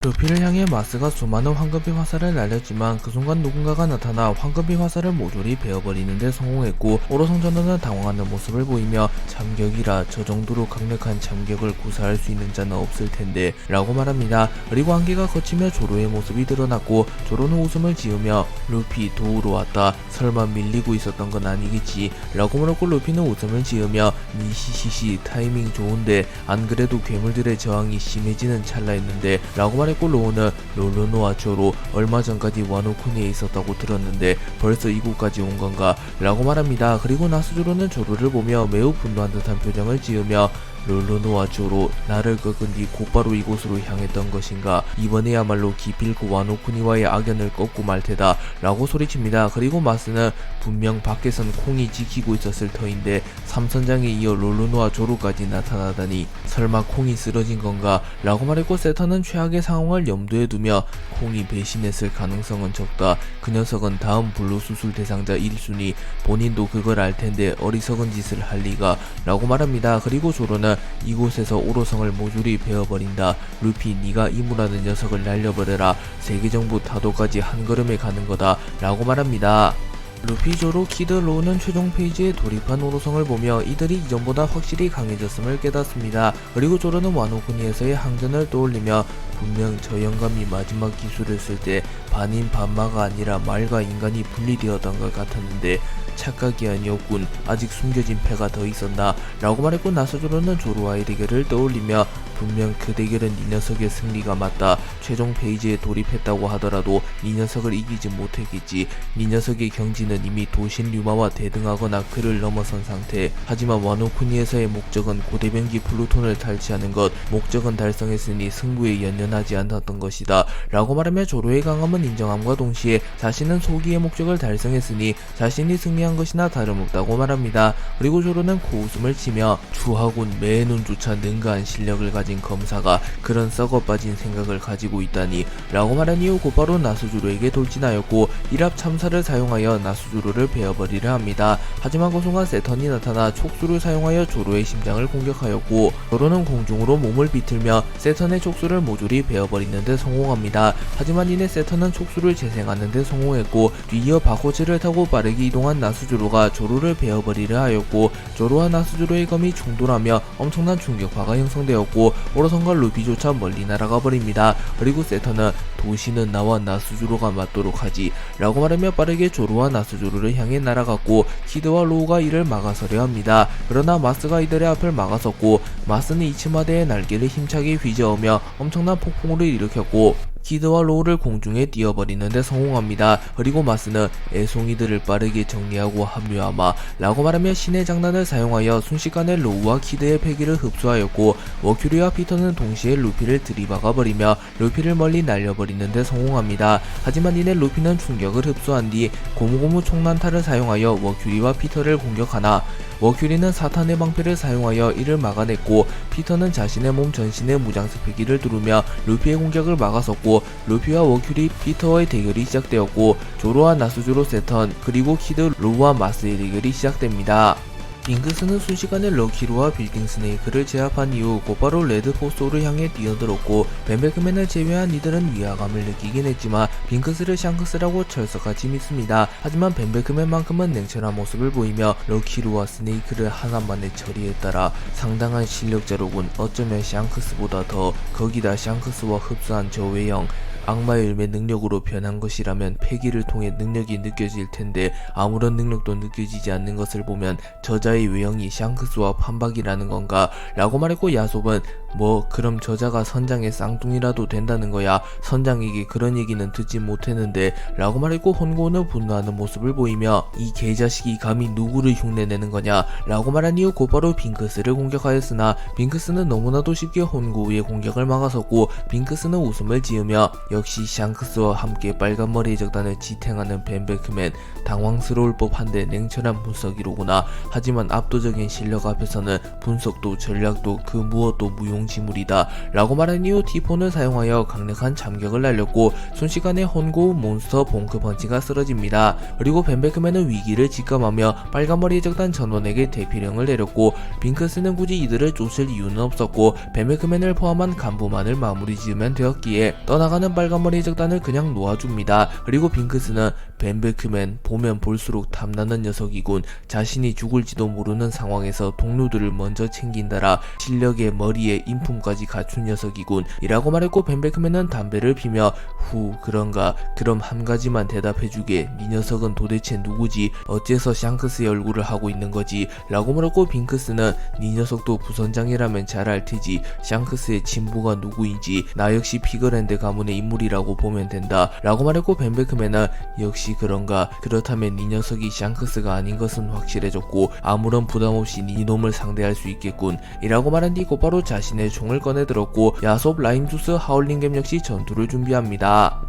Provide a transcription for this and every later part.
루피를 향해 마스가 수많은 황금빛 화살을 날렸지만 그 순간 누군가가 나타나 황금빛 화살을 모조리 베어버리는 데 성공했고, 오로성 전원은 당황하는 모습을 보이며 참격이라 저 정도로 강력한 참격을 구사할 수 있는 자는 없을 텐데 라고 말합니다. 그리고 안개가 걷히며 조로의 모습이 드러났고, 조로는 웃음을 지으며 루피 도우러 왔다, 설마 밀리고 있었던 건 아니겠지 라고 물었고, 루피는 웃음을 지으며 니시시시 타이밍 좋은데 안 그래도 괴물들의 저항이 심해지는 찰나였는데 라고 말했고, 로우는 롤루노와 조로 얼마 전까지 와노쿠니에 있었다고 들었는데 벌써 이곳까지 온 건가 라고 말합니다. 그리고 나스조로는 조로를 보며 매우 분노한 듯한 표정을 지으며 롤루노와 조로, 나를 꺾은 뒤 곧바로 이곳으로 향했던 것인가? 이번에야말로 기필코 와노쿠니와의 악연을 꺾고 말 테다 라고 소리칩니다. 그리고 마스는 분명 밖에선 콩이 지키고 있었을 터인데 삼선장에 이어 롤루노와 조로까지 나타나다니 설마 콩이 쓰러진 건가? 라고 말했고, 세터는 최악의 상황을 염두에 두며 콩이 배신했을 가능성은 적다, 그 녀석은 다음 블루 수술 대상자 1순위, 본인도 그걸 알 텐데 어리석은 짓을 할 리가 라고 말합니다. 그리고 조로는 이곳에서 오로성을 모조리 베어버린다, 루피 네가 이무라는 녀석을 날려버려라, 세계정부 타도까지 한 걸음에 가는 거다 라고 말합니다. 루피, 조로, 키드, 로우는 최종 페이지에 돌입한 오로성을 보며 이들이 이전보다 확실히 강해졌음을 깨닫습니다. 그리고 조로는 와노쿠니에서의 항전을 떠올리며 분명 저 영감이 마지막 기술을 쓸 때 반인 반마가 아니라 말과 인간이 분리되었던 것 같았는데 착각이 아니었군, 아직 숨겨진 패가 더 있었나 라고 말했고, 나스조로는 조로와의 대결을 떠올리며 분명 그 대결은 이 녀석의 승리가 맞다, 최종 페이지에 돌입했다고 하더라도 이 녀석을 이기지 못했겠지, 이 녀석의 경지는 이미 도신 류마와 대등하거나 그를 넘어선 상태, 하지만 와노쿠니에서의 목적은 고대변기 플루톤을 탈취하는 것, 목적은 달성했으니 승부에 연연하지 않았던 것이다 라고 말하며 조로의 강함은 인정함과 동시에 자신은 소기의 목적을 달성했으니 자신이 승리한 것이나 다름없다고 말합니다. 그리고 조로는 코웃음을 치며 추하군, 매의 눈조차 능가한 실력을 가진 검사가 그런 썩어빠진 생각을 가지고 있다니 라고 말한 이후 곧바로 나스조로에게 돌진하였고, 일합 참사를 사용하여 나스조로를 베어버리려 합니다. 하지만 그 순간 세턴이 나타나 촉수를 사용하여 조로의 심장을 공격하였고, 조로는 공중으로 몸을 비틀며 세턴의 촉수를 모조리 베어버리는 데 성공합니다. 하지만 이내 세턴은 촉수를 재생하는 데 성공했고, 뒤이어 바코츠를 타고 빠르게 이동한 나스조로가 조로를 베어버리려 하였고, 조로와 나스조로의 검이 충돌하며 엄청난 충격파가 형성되었고, 오로성과 루피조차 멀리 날아가 버립니다. 그리고 세턴은 도시는 나와 나스조로가 맞도록 하지 라고 말하며 빠르게 조로와 나스조로를 향해 날아갔고, 키드와 로우가 이를 막아서려 합니다. 그러나 마스가 이들의 앞을 막아섰고, 마스는 이치마대의 날개를 힘차게 휘저으며 엄청난 폭풍우를 일으켰고, 키드와 로우를 공중에 띄워버리는데 성공합니다. 그리고 마스는 애송이들을 빠르게 정리하고 합류하마 라고 말하며 신의 장난을 사용하여 순식간에 로우와 키드의 패기를 흡수하였고, 머큐리와 피터는 동시에 루피를 들이박아버리며 루피를 멀리 날려버리는데 성공합니다. 하지만 이내 루피는 충격을 흡수한 뒤 고무고무 총난타를 사용하여 머큐리와 피터를 공격하나 머큐리는 사탄의 방패를 사용하여 이를 막아냈고, 피터는 자신의 몸 전신에 무장스패기를 두르며 루피의 공격을 막아섰고, 루피와 머큐리, 피터와의 대결이 시작되었고, 조로와 나스조로, 세턴, 그리고 키드, 로우와 마스의 대결이 시작됩니다. 빙크스는 순식간에 럭키루와 빌딩 스네이크를 제압한 이후 곧바로 레드포소를 향해 뛰어들었고, 벤베크맨을 제외한 이들은 위화감을 느끼긴 했지만 빙크스를 샹크스라고 철석같이 믿습니다. 하지만 벤베크맨만큼은 냉철한 모습을 보이며 럭키루와 스네이크를 하나만에 처리했더라, 상당한 실력자로군, 어쩌면 샹크스보다 더, 거기다 샹크스와 흡수한 저 외형, 악마의 열매 능력으로 변한 것이라면 패기를 통해 능력이 느껴질 텐데 아무런 능력도 느껴지지 않는 것을 보면 저자의 외형이 샹크스와 판박이라는 건가 라고 말했고, 야솝은 뭐 그럼 저자가 선장의 쌍둥이라도 된다는 거야, 선장에게 그런 얘기는 듣지 못했는데 라고 말했고, 혼고는 분노하는 모습을 보이며 이 개자식이 감히 누구를 흉내내는 거냐 라고 말한 이후 곧바로 빙크스를 공격하였으나 빙크스는 너무나도 쉽게 혼고의 공격을 막아섰고, 빙크스는 웃음을 지으며 역시 샹크스와 함께 빨간머리 적단을 지탱하는 벤베크맨, 당황스러울 법한데 냉철한 분석이로구나, 하지만 압도적인 실력 앞에서는 분석도 전략도 그 무엇도 무용 애용지물이다 라고 말한 이후 T4를 사용하여 강력한 참격을 날렸고 순식간에 혼고운 몬스터 봉크 펀치가 쓰러집니다. 그리고 벤베크맨은 위기를 직감하며 빨간머리 적단 전원에게 대피령을 내렸고 빙크스는 굳이 이들을 쫓을 이유는 없었고 벤베크맨을 포함한 간부만을 마무리 지으면 되었기에 떠나가는 빨간머리 적단을 그냥 놓아줍니다. 그리고 빙크스는 벤베크맨 보면 볼수록 탐나는 녀석이군. 자신이 죽을지도 모르는 상황에서 동료들을 먼저 챙긴다라. 실력에 머리에 인품까지 갖춘 녀석이군 이라고 말했고 벤베크맨은 담배를 피며 후 그런가 그럼 한 가지만 대답해주게. 네 녀석은 도대체 누구지? 어째서 샹크스의 얼굴을 하고 있는 거지? 라고 물었고 빙크스는 네 녀석도 부선장이라면 잘 알테지. 샹크스의 친부가 누구인지 나 역시 피그랜드 가문의 인물이라고 보면 된다 라고 말했고 벤베크맨은 역시 그런가 그렇다면 네 녀석이 샹크스가 아닌 것은 확실해졌고 아무런 부담없이 네 놈을 상대할 수 있겠군 이라고 말한 뒤 곧바로 자신의 총을 꺼내들었고 야솝, 라임주스, 하울링겜 역시 전투를 준비합니다.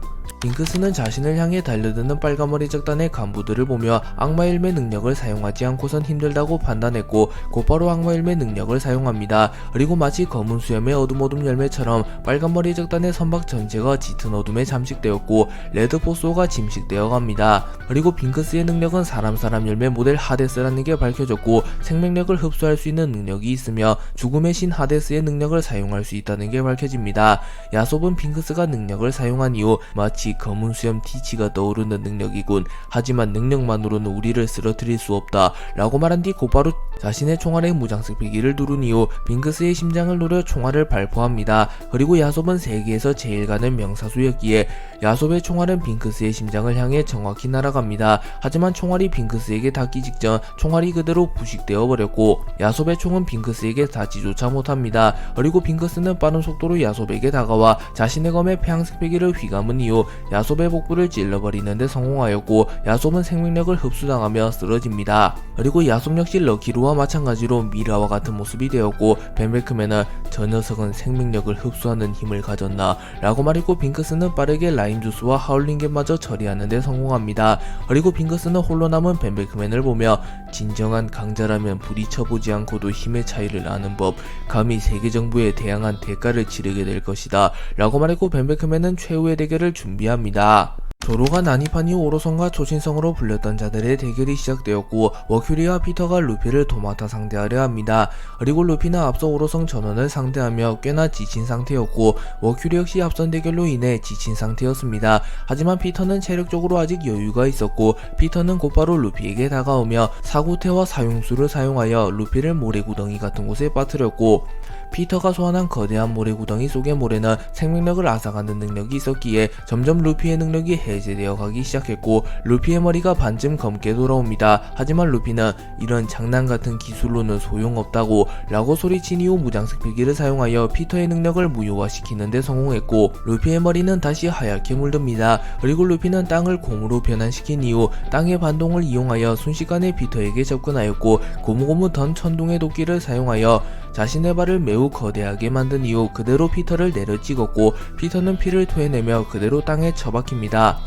빙크스는 자신을 향해 달려드는 빨간머리 적단의 간부들을 보며 악마일매 능력을 사용하지 않고선 힘들다고 판단했고 곧바로 악마일매 능력을 사용합니다. 그리고 마치 검은 수염의 어둠 열매처럼 빨간머리 적단의 선박 전체가 짙은 어둠에 잠식되었고 레드포소가 침식되어 갑니다. 그리고 빙크스의 능력은 사람 열매 모델 하데스라는 게 밝혀졌고 생명력을 흡수할 수 있는 능력이 있으며 죽음의 신 하데스의 능력을 사용할 수 있다는 게 밝혀집니다. 야솝은 빙크스가 능력을 사용한 이후 마치 검은 수염 티치가 떠오르는 능력이군. 하지만 능력만으로는 우리를 쓰러뜨릴 수 없다 라고 말한 뒤 곧바로 자신의 총알에 무장색 필기를 누른 이후 빙크스의 심장을 노려 총알을 발포합니다. 그리고 야솝은 세계에서 제일 가는 명사수였기에 야솝의 총알은 빙크스의 심장을 향해 정확히 날아갑니다. 하지만 총알이 빙크스에게 닿기 직전 총알이 그대로 부식되어 버렸고 야솝의 총은 빙크스에게 닿지조차 못합니다. 그리고 빙크스는 빠른 속도로 야솝에게 다가와 자신의 검에 폐양색 필기를 휘감은 이후 야솝의 복부를 찔러버리는데 성공하였고 야솝은 생명력을 흡수당하며 쓰러집니다. 그리고 야솝 역시 럭키루와 마찬가지로 미라와 같은 모습이 되었고 벤베크맨은 저 녀석은 생명력을 흡수하는 힘을 가졌나 라고 말했고 빙크스는 빠르게 라임주스와 하울링겜마저 처리하는데 성공합니다. 그리고 빙크스는 홀로 남은 벤베크맨을 보며 진정한 강자라면 부딪혀보지 않고도 힘의 차이를 아는 법, 감히 세계정부에 대항한 대가를 치르게 될 것이다 라고 말했고 벤베크맨은 최후의 대결을 준비합니다. 조로가 난입한 이후 오로성과 초신성으로 불렸던 자들의 대결이 시작되었고 머큐리와 피터가 루피를 도맡아 상대하려 합니다. 그리고 루피는 앞서 오로성 전원을 상대하며 꽤나 지친 상태였고 머큐리 역시 앞선 대결로 인해 지친 상태였습니다. 하지만 피터는 체력적으로 아직 여유가 있었고 피터는 곧바로 루피에게 다가오며 사구태와 사용수를 사용하여 루피를 모래구덩이 같은 곳에 빠뜨렸고 피터가 소환한 거대한 모래구덩이 속의 모래는 생명력을 앗아가는 능력이 있었기에 점점 루피의 능력이 해제되어 가기 시작했고 루피의 머리가 반쯤 검게 돌아옵니다. 하지만 루피는 이런 장난같은 기술로는 소용없다고 라고 소리친 이후 무장색 필기를 사용하여 피터의 능력을 무효화시키는데 성공했고 루피의 머리는 다시 하얗게 물듭니다. 그리고 루피는 땅을 곰으로 변환시킨 이후 땅의 반동을 이용하여 순식간에 피터에게 접근하였고 고무고무 던 천둥의 도끼를 사용하여 자신의 발을 매우 거대하게 만든 이후 그대로 피터를 내려 찍었고 피터는 피를 토해내며 그대로 땅에 처박힙니다.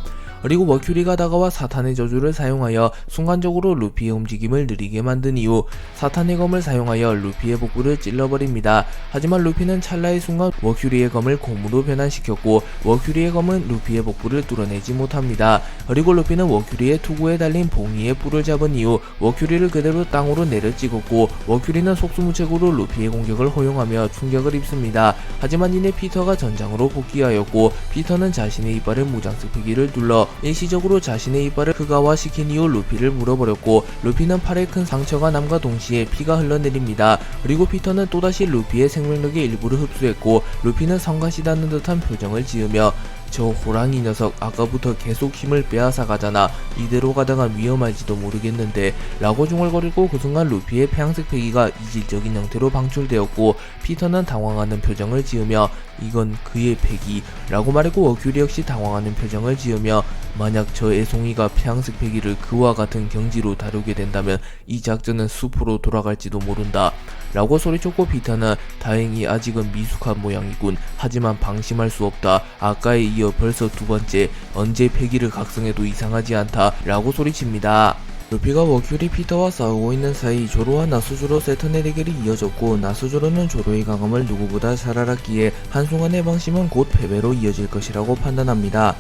그리고 머큐리가 다가와 사탄의 저주를 사용하여 순간적으로 루피의 움직임을 느리게 만든 이후 사탄의 검을 사용하여 루피의 복부를 찔러버립니다. 하지만 루피는 찰나의 순간 머큐리의 검을 곰으로 변환시켰고 머큐리의 검은 루피의 복부를 뚫어내지 못합니다. 그리고 루피는 머큐리의 투구에 달린 봉이의 뿔을 잡은 이후 머큐리를 그대로 땅으로 내려 찍었고 머큐리는 속수무책으로 루피의 공격을 허용하며 충격을 입습니다. 하지만 이내 피터가 전장으로 복귀하였고 피터는 자신의 이빨을 무장색 필기를 눌러 일시적으로 자신의 이빨을 흑화시킨 이후 루피를 물어버렸고 루피는 팔에 큰 상처가 남과 동시에 피가 흘러내립니다. 그리고 피터는 또다시 루피의 생명력의 일부를 흡수했고 루피는 성가시 닿는 듯한 표정을 지으며 저 호랑이 녀석 아까부터 계속 힘을 빼앗아 가잖아. 이대로 가다가 위험할지도 모르겠는데 라고 중얼거리고 그 순간 루피의 폐양색 패기가 이질적인 형태로 방출되었고 피터는 당황하는 표정을 지으며 이건 그의 패기 라고 말했고 머큐리 역시 당황하는 표정을 지으며 만약 저 애송이가 폐양색 패기를 그와 같은 경지로 다루게 된다면 이 작전은 숲으로 돌아갈지도 모른다 라고 소리쳤고 피터는 다행히 아직은 미숙한 모양이군. 하지만 방심할 수 없다. 아까에 이어 벌써 두 번째. 언제 패기를 각성해도 이상하지 않다 라고 소리칩니다. 루피가 워큐리 피터와 싸우고 있는 사이 조로와 나수조로 세턴의 대결이 이어졌고, 나수조로는 조로의 강함을 누구보다 잘 알았기에 한순간의 방심은 곧 패배로 이어질 것이라고 판단합니다.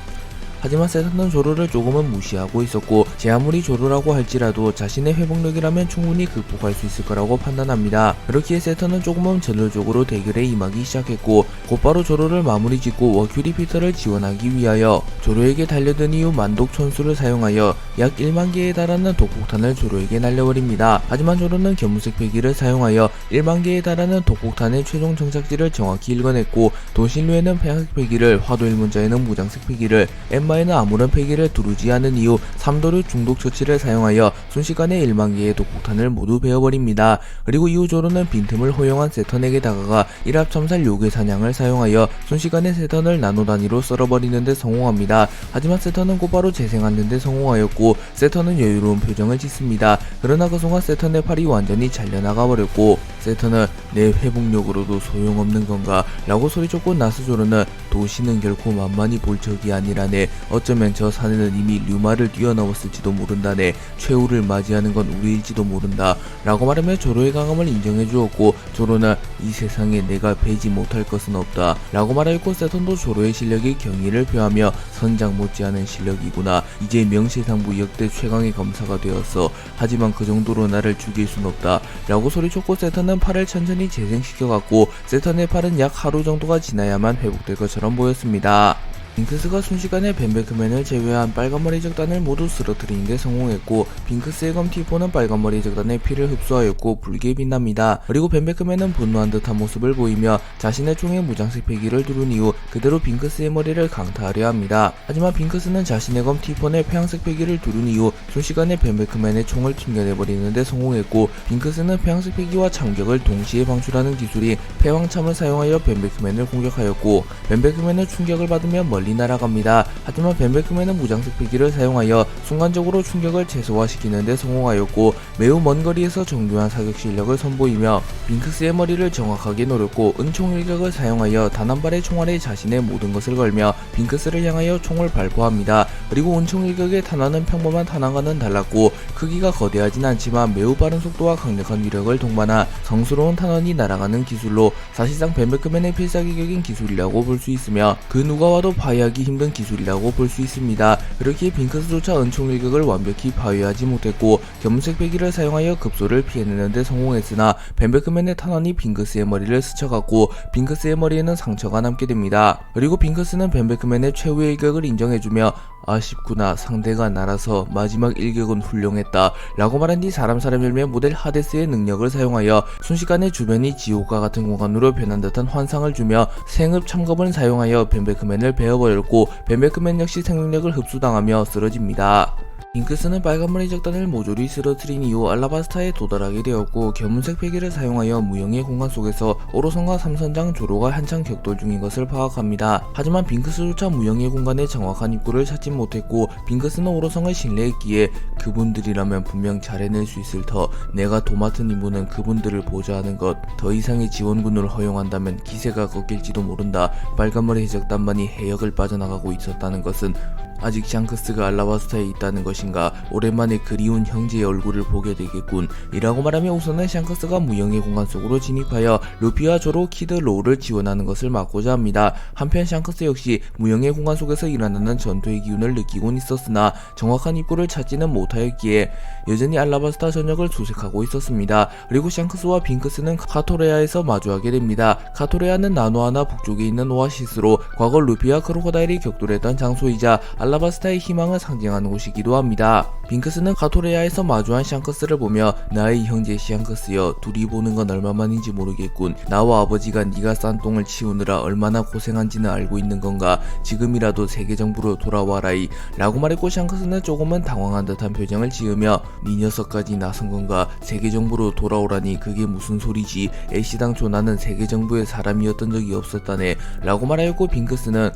하지만 세턴은 조로를 조금은 무시하고 있었고, 제 아무리 조로라고 할지라도 자신의 회복력이라면 충분히 극복할 수 있을 거라고 판단합니다. 그렇기에 세턴은 조금은 전략적으로 대결에 임하기 시작했고, 곧바로 조로를 마무리 짓고 워큐리 피터를 지원하기 위하여 조로에게 달려든 이후 만독 천수를 사용하여 약 1만 개에 달하는 독폭탄을 조로에게 날려버립니다. 하지만 조로는 견문색 패기를 사용하여 1만 개에 달하는 독폭탄의 최종 정착지를 정확히 읽어냈고, 도신류에는 폐양색 패기를, 화도일문자에는 무장색 패기를, 엠마에는 아무런 패기를 두르지 않은 이후 3도류 중독 처치를 사용하여 순식간에 1만 개의 독폭탄을 모두 베어버립니다. 그리고 이후 조로는 빈틈을 허용한 세턴에게 다가가 일합참살 요괴 사냥을 사용하여 순식간에 세턴을 나노 단위로 썰어버리는 데 성공합니다. 하지만 세턴은 곧바로 재생하는 데 성공하였고, 세턴은 여유로운 표정을 짓습니다. 그러나 그 순간 세턴의 팔이 완전히 잘려나가 버렸고, 세턴은 내 회복력으로도 소용없는 건가? 라고 소리쳤고, 나스조로는 도시는 결코 만만히 볼 적이 아니라네. 어쩌면 저 사내는 이미 류마를 뛰어넘었을지도 모른다네. 최후를 맞이하는 건 우리일지도 모른다. 라고 말하며 조로의 강함을 인정해 주었고, 조로는 이 세상에 내가 배지 못할 것은 없다. 라고 말하였고, 세턴도 조로의 실력에 경의를 표하며 선장 못지않은 실력이구나. 이제 명실상부 역대 최강의 검사가 되었어. 하지만 그 정도로 나를 죽일 순 없다. 라고 소리쳤고, 세턴은 팔을 천천히 재생시켜갔고, 세턴의 팔은 약 하루 정도가 지나야만 회복될 것처럼 보였습니다. 빙크스가 순식간에 벤베크맨을 제외한 빨간머리 적단을 모두 쓰러뜨리는 데 성공했고, 빙크스의 검 T4는 빨간머리 적단의 피를 흡수하였고 붉게 빛납니다. 그리고 벤베크맨은 분노한 듯한 모습을 보이며 자신의 총에 무장색 패기를 두른 이후 그대로 빙크스의 머리를 강타하려 합니다. 하지만 빙크스는 자신의 검 T4에 폐양색 패기를 두른 이후 순식간에 벤베크맨의 총을 튕겨내버리는 데 성공했고, 빙크스는 폐양색 패기와 참격을 동시에 방출하는 기술인 패왕참을 사용하여 벤베크맨을 공격하였고, 벤베크맨은 충격을 받으며 멀리 날아갑니다. 하지만 벤베크맨은 무장색 패기를 사용하여 순간적으로 충격을 최소화시키는 데 성공하였고, 매우 먼 거리에서 정교한 사격 실력을 선보이며 빙크스의 머리를 정확하게 노렸고, 은총 일격을 사용하여 단 한 발의 총알에 자신의 모든 것을 걸며 빙크스를 향하여 총을 발포합니다. 그리고 은총 일격의 탄환은 평범한 탄환과는 달랐고, 크기가 거대하진 않지만 매우 빠른 속도와 강력한 위력을 동반한 성스러운 탄환이 날아가는 기술로 사실상 벤베크맨의 필살기격인 기술이라고 볼 수 있으며, 그 누가 와도 파괴하기 힘든 기술이라고 볼 수 있습니다. 그렇기에 빙크스조차 은총 일격을 완벽히 파괴하지 못했고, 견문색 패기를 사용하여 급소를 피해내는 데 성공했으나 벤베크맨의 탄환이 빙크스의 머리를 스쳐갔고, 빙크스의 머리에는 상처가 남게 됩니다. 그리고 빙크스는 벤베크맨의 최후의 일격을 인정해주며 아쉽구나, 상대가 나라서 마지막 일격은 훌륭했다 라고 말한 뒤 사람 열매 모델 하데스의 능력을 사용하여 순식간에 주변이 지옥과 같은 공간으로 변한 듯한 환상을 주며 생흡 참검을 사용하여 벤베크맨을 베어버렸고, 벤베크맨 역시 생명력을 흡수당하며 쓰러집니다. 빙크스는 빨간머리 적단을 모조리 쓰러뜨린 이후 알라바스타에 도달하게 되었고, 견문색 패기를 사용하여 무영의 공간 속에서 오로선과 삼선장 조로가 한창 격돌 중인 것을 파악합니다. 하지만 빙크스조차 무영의 공간의 정확한 입구를 찾지 못했고, 빙크스는 오로성을 신뢰했기에 그분들이라면 분명 잘 해낼 수 있을 터, 내가 도맡은 임무는 그분들을 보좌하는 것, 더 이상의 지원군을 허용한다면 기세가 꺾일지도 모른다. 빨간머리 적단만이 해역을 빠져나가고 있었다는 것은 아직 샹크스가 알라바스타에 있다는 것인가? 오랜만에 그리운 형제의 얼굴을 보게 되겠군. 이라고 말하며 우선은 샹크스가 무영의 공간 속으로 진입하여 루피와 조로, 키드, 로우를 지원하는 것을 막고자 합니다. 한편 샹크스 역시 무영의 공간 속에서 일어나는 전투의 기운을 느끼곤 있었으나 정확한 입구를 찾지는 못하였기에 여전히 알라바스타 전역을 수색하고 있었습니다. 그리고 샹크스와 빙크스는 카토레아에서 마주하게 됩니다. 카토레아는 나노아나 북쪽에 있는 오아시스로 과거 루피와 크로코다일이 격돌했던 장소이자 알라바스타의 희망을 상징하는 곳이기도 합니다. 빙크스는 카토레아에서 마주한 샹크스를 보며 나의 형제 샹크스여, 둘이 보는 건 얼마만인지 모르겠군. 나와 아버지가 네가 싼 똥을 치우느라 얼마나 고생한지는 알고 있는 건가. 지금이라도 세계정부로 돌아와라이 라고 말했고, 샹크스는 조금은 당황한 듯한 표정을 지으며 네 녀석까지 나선 건가. 세계정부로 돌아오라니 그게 무슨 소리지. 애시당초 나는 세계정부의 사람이었던 적이 없었다네 라고 말하였고, 빙크스는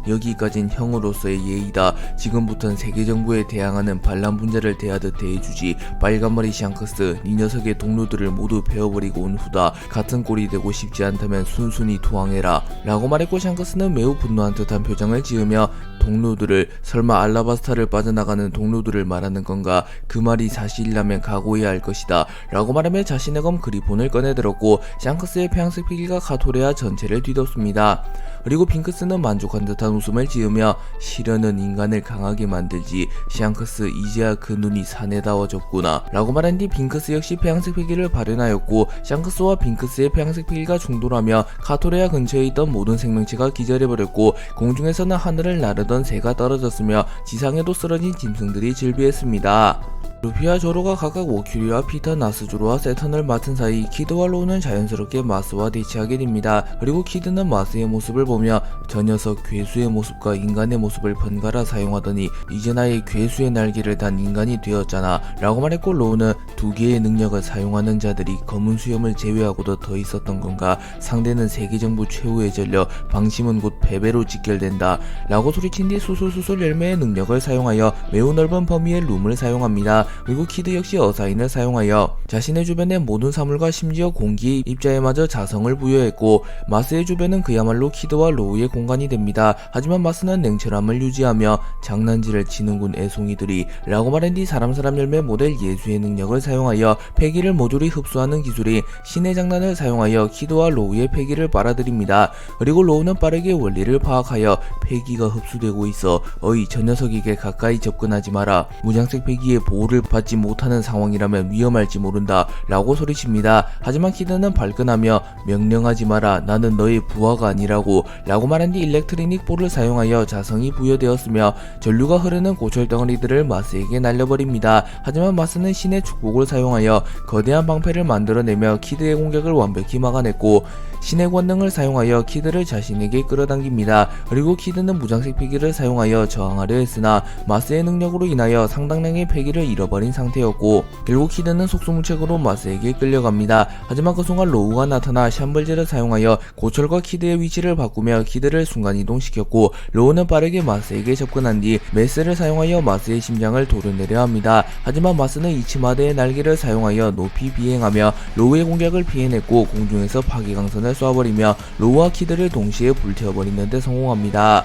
여기까진 형으로서의 예의다. 지금부턴 세계정부에 대항하는 반란분자를 대하듯 대해주지. 빨간머리 샹크스, 네 녀석의 동료들을 모두 베어버리고 온 후다. 같은 꼴이 되고 싶지 않다면 순순히 투항해라 라고 말했고, 샹크스는 매우 분노한 듯한 표정을 지으며 동료들을, 설마 알라바스타를 빠져나가는 동료들을 말하는 건가? 그 말이 사실이라면 각오해야 할 것이다 라고 말하며 자신의 검 그리폰을 꺼내들었고, 샹크스의 폐양색 피기가 카토레아 전체를 뒤덮습니다. 그리고 빙크스는 만족한 듯한 웃음을 지으며 시련은 인간을 강하게 만들지, 샹크스 이제야 그 눈이 사내다워졌구나 라고 말한 뒤 빙크스 역시 폐양색 피기를 발현하였고, 샹크스와 빙크스의 폐양색 피기가 충돌하며 카토레아 근처에 있던 모든 생명체가 기절해버렸고, 공중에서는 하늘을 나르던 새가 떨어졌으며 지상에도 쓰러진 짐승들이 질비했습니다. 루피와 조로가 각각 워큐리와 피터, 나스조로와 세턴을 맡은 사이 키드와 로우는 자연스럽게 마스와 대치하게 됩니다. 그리고 키드는 마스의 모습을 보며 저 녀석 괴수의 모습과 인간의 모습을 번갈아 사용하더니 이제 나의 괴수의 날개를 단 인간이 되었잖아 라고 말했고, 로우는 두 개의 능력을 사용하는 자들이 검은 수염을 제외하고도 더 있었던 건가? 상대는 세계정부 최후의 전력, 방심은 곧 패배로 직결된다 라고 소리친 뒤 수술수술 열매의 능력을 사용하여 매우 넓은 범위의 룸을 사용합니다. 그리고 키드 역시 어사인을 사용하여 자신의 주변의 모든 사물과 심지어 공기의 입자에마저 자성을 부여했고, 마스의 주변은 그야말로 키드와 로우의 공간이 됩니다. 하지만 마스는 냉철함을 유지하며 장난질을 치는군 애송이들이 라고 말한 뒤 사람 열매 모델 예수의 능력을 사용하여 폐기를 모조리 흡수하는 기술인 신의 장난을 사용하여 키드와 로우의 폐기를 빨아들입니다. 그리고 로우는 빠르게 원리를 파악하여 폐기가 흡수되고 있어, 어이 저 녀석에게 가까이 접근하지 마라, 무장색 폐기의 보호를 받지 못하는 상황이라면 위험할지 모른다 라고 소리칩니다. 하지만 키드는 발끈하며 명령하지 마라, 나는 너의 부하가 아니라고 라고 말한 뒤 일렉트리닉 볼을 사용하여 자성이 부여되었으며 전류가 흐르는 고철 덩어리들을 마스에게 날려버립니다. 하지만 마스는 신의 축복을 사용하여 거대한 방패를 만들어내며 키드의 공격을 완벽히 막아냈고, 신의 권능을 사용하여 키드를 자신에게 끌어당깁니다. 그리고 키드는 무장색 폐기를 사용하여 저항하려 했으나 마스의 능력으로 인하여 상당량의 폐기를 잃어버린 상태였고, 결국 키드는 속수무책으로 마스에게 끌려갑니다. 하지만 그 순간 로우가 나타나 샴블제를 사용하여 고철과 키드의 위치를 바꾸며 키드를 순간이동시켰고, 로우는 빠르게 마스에게 접근한 뒤 메스를 사용하여 마스의 심장을 도려내려 합니다. 하지만 마스는 이치마드의 날개를 사용하여 높이 비행하며 로우의 공격을 피해냈고, 공중에서 파괴강선을 쏴버리며 로우와 키드를 동시에 불태워버리는 데 성공합니다.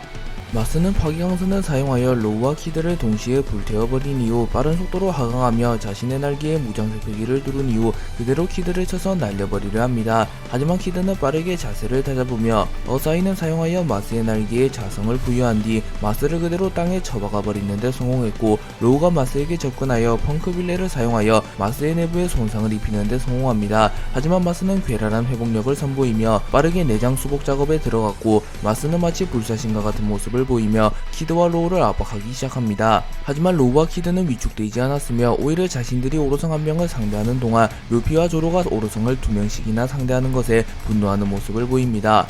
마스는 파괴강선을 사용하여 로우와 키드를 동시에 불태워버린 이후 빠른 속도로 하강하며 자신의 날개에 무장색 폐기를 두른 이후 그대로 키드를 쳐서 날려버리려 합니다. 하지만 키드는 빠르게 자세를 다잡으며 어사인을 사용하여 마스의 날개에 자성을 부여한 뒤 마스를 그대로 땅에 쳐박아 버리는 데 성공했고, 로우가 마스에게 접근하여 펑크빌레를 사용하여 마스의 내부에 손상을 입히는 데 성공합니다. 하지만 마스는 괴랄한 회복력을 선보이며 빠르게 내장 수복 작업에 들어갔고, 마스는 마치 불사신과 같은 모습을 보이며 키드와 로우를 압박하기 시작합니다. 하지만 로우와 키드는 위축되지 않았으며 오히려 자신들이 오로성 한 명을 상대하는 동안 루피와 조로가 오로성을 2명씩이나 상대하는 것에 분노하는 모습을 보입니다.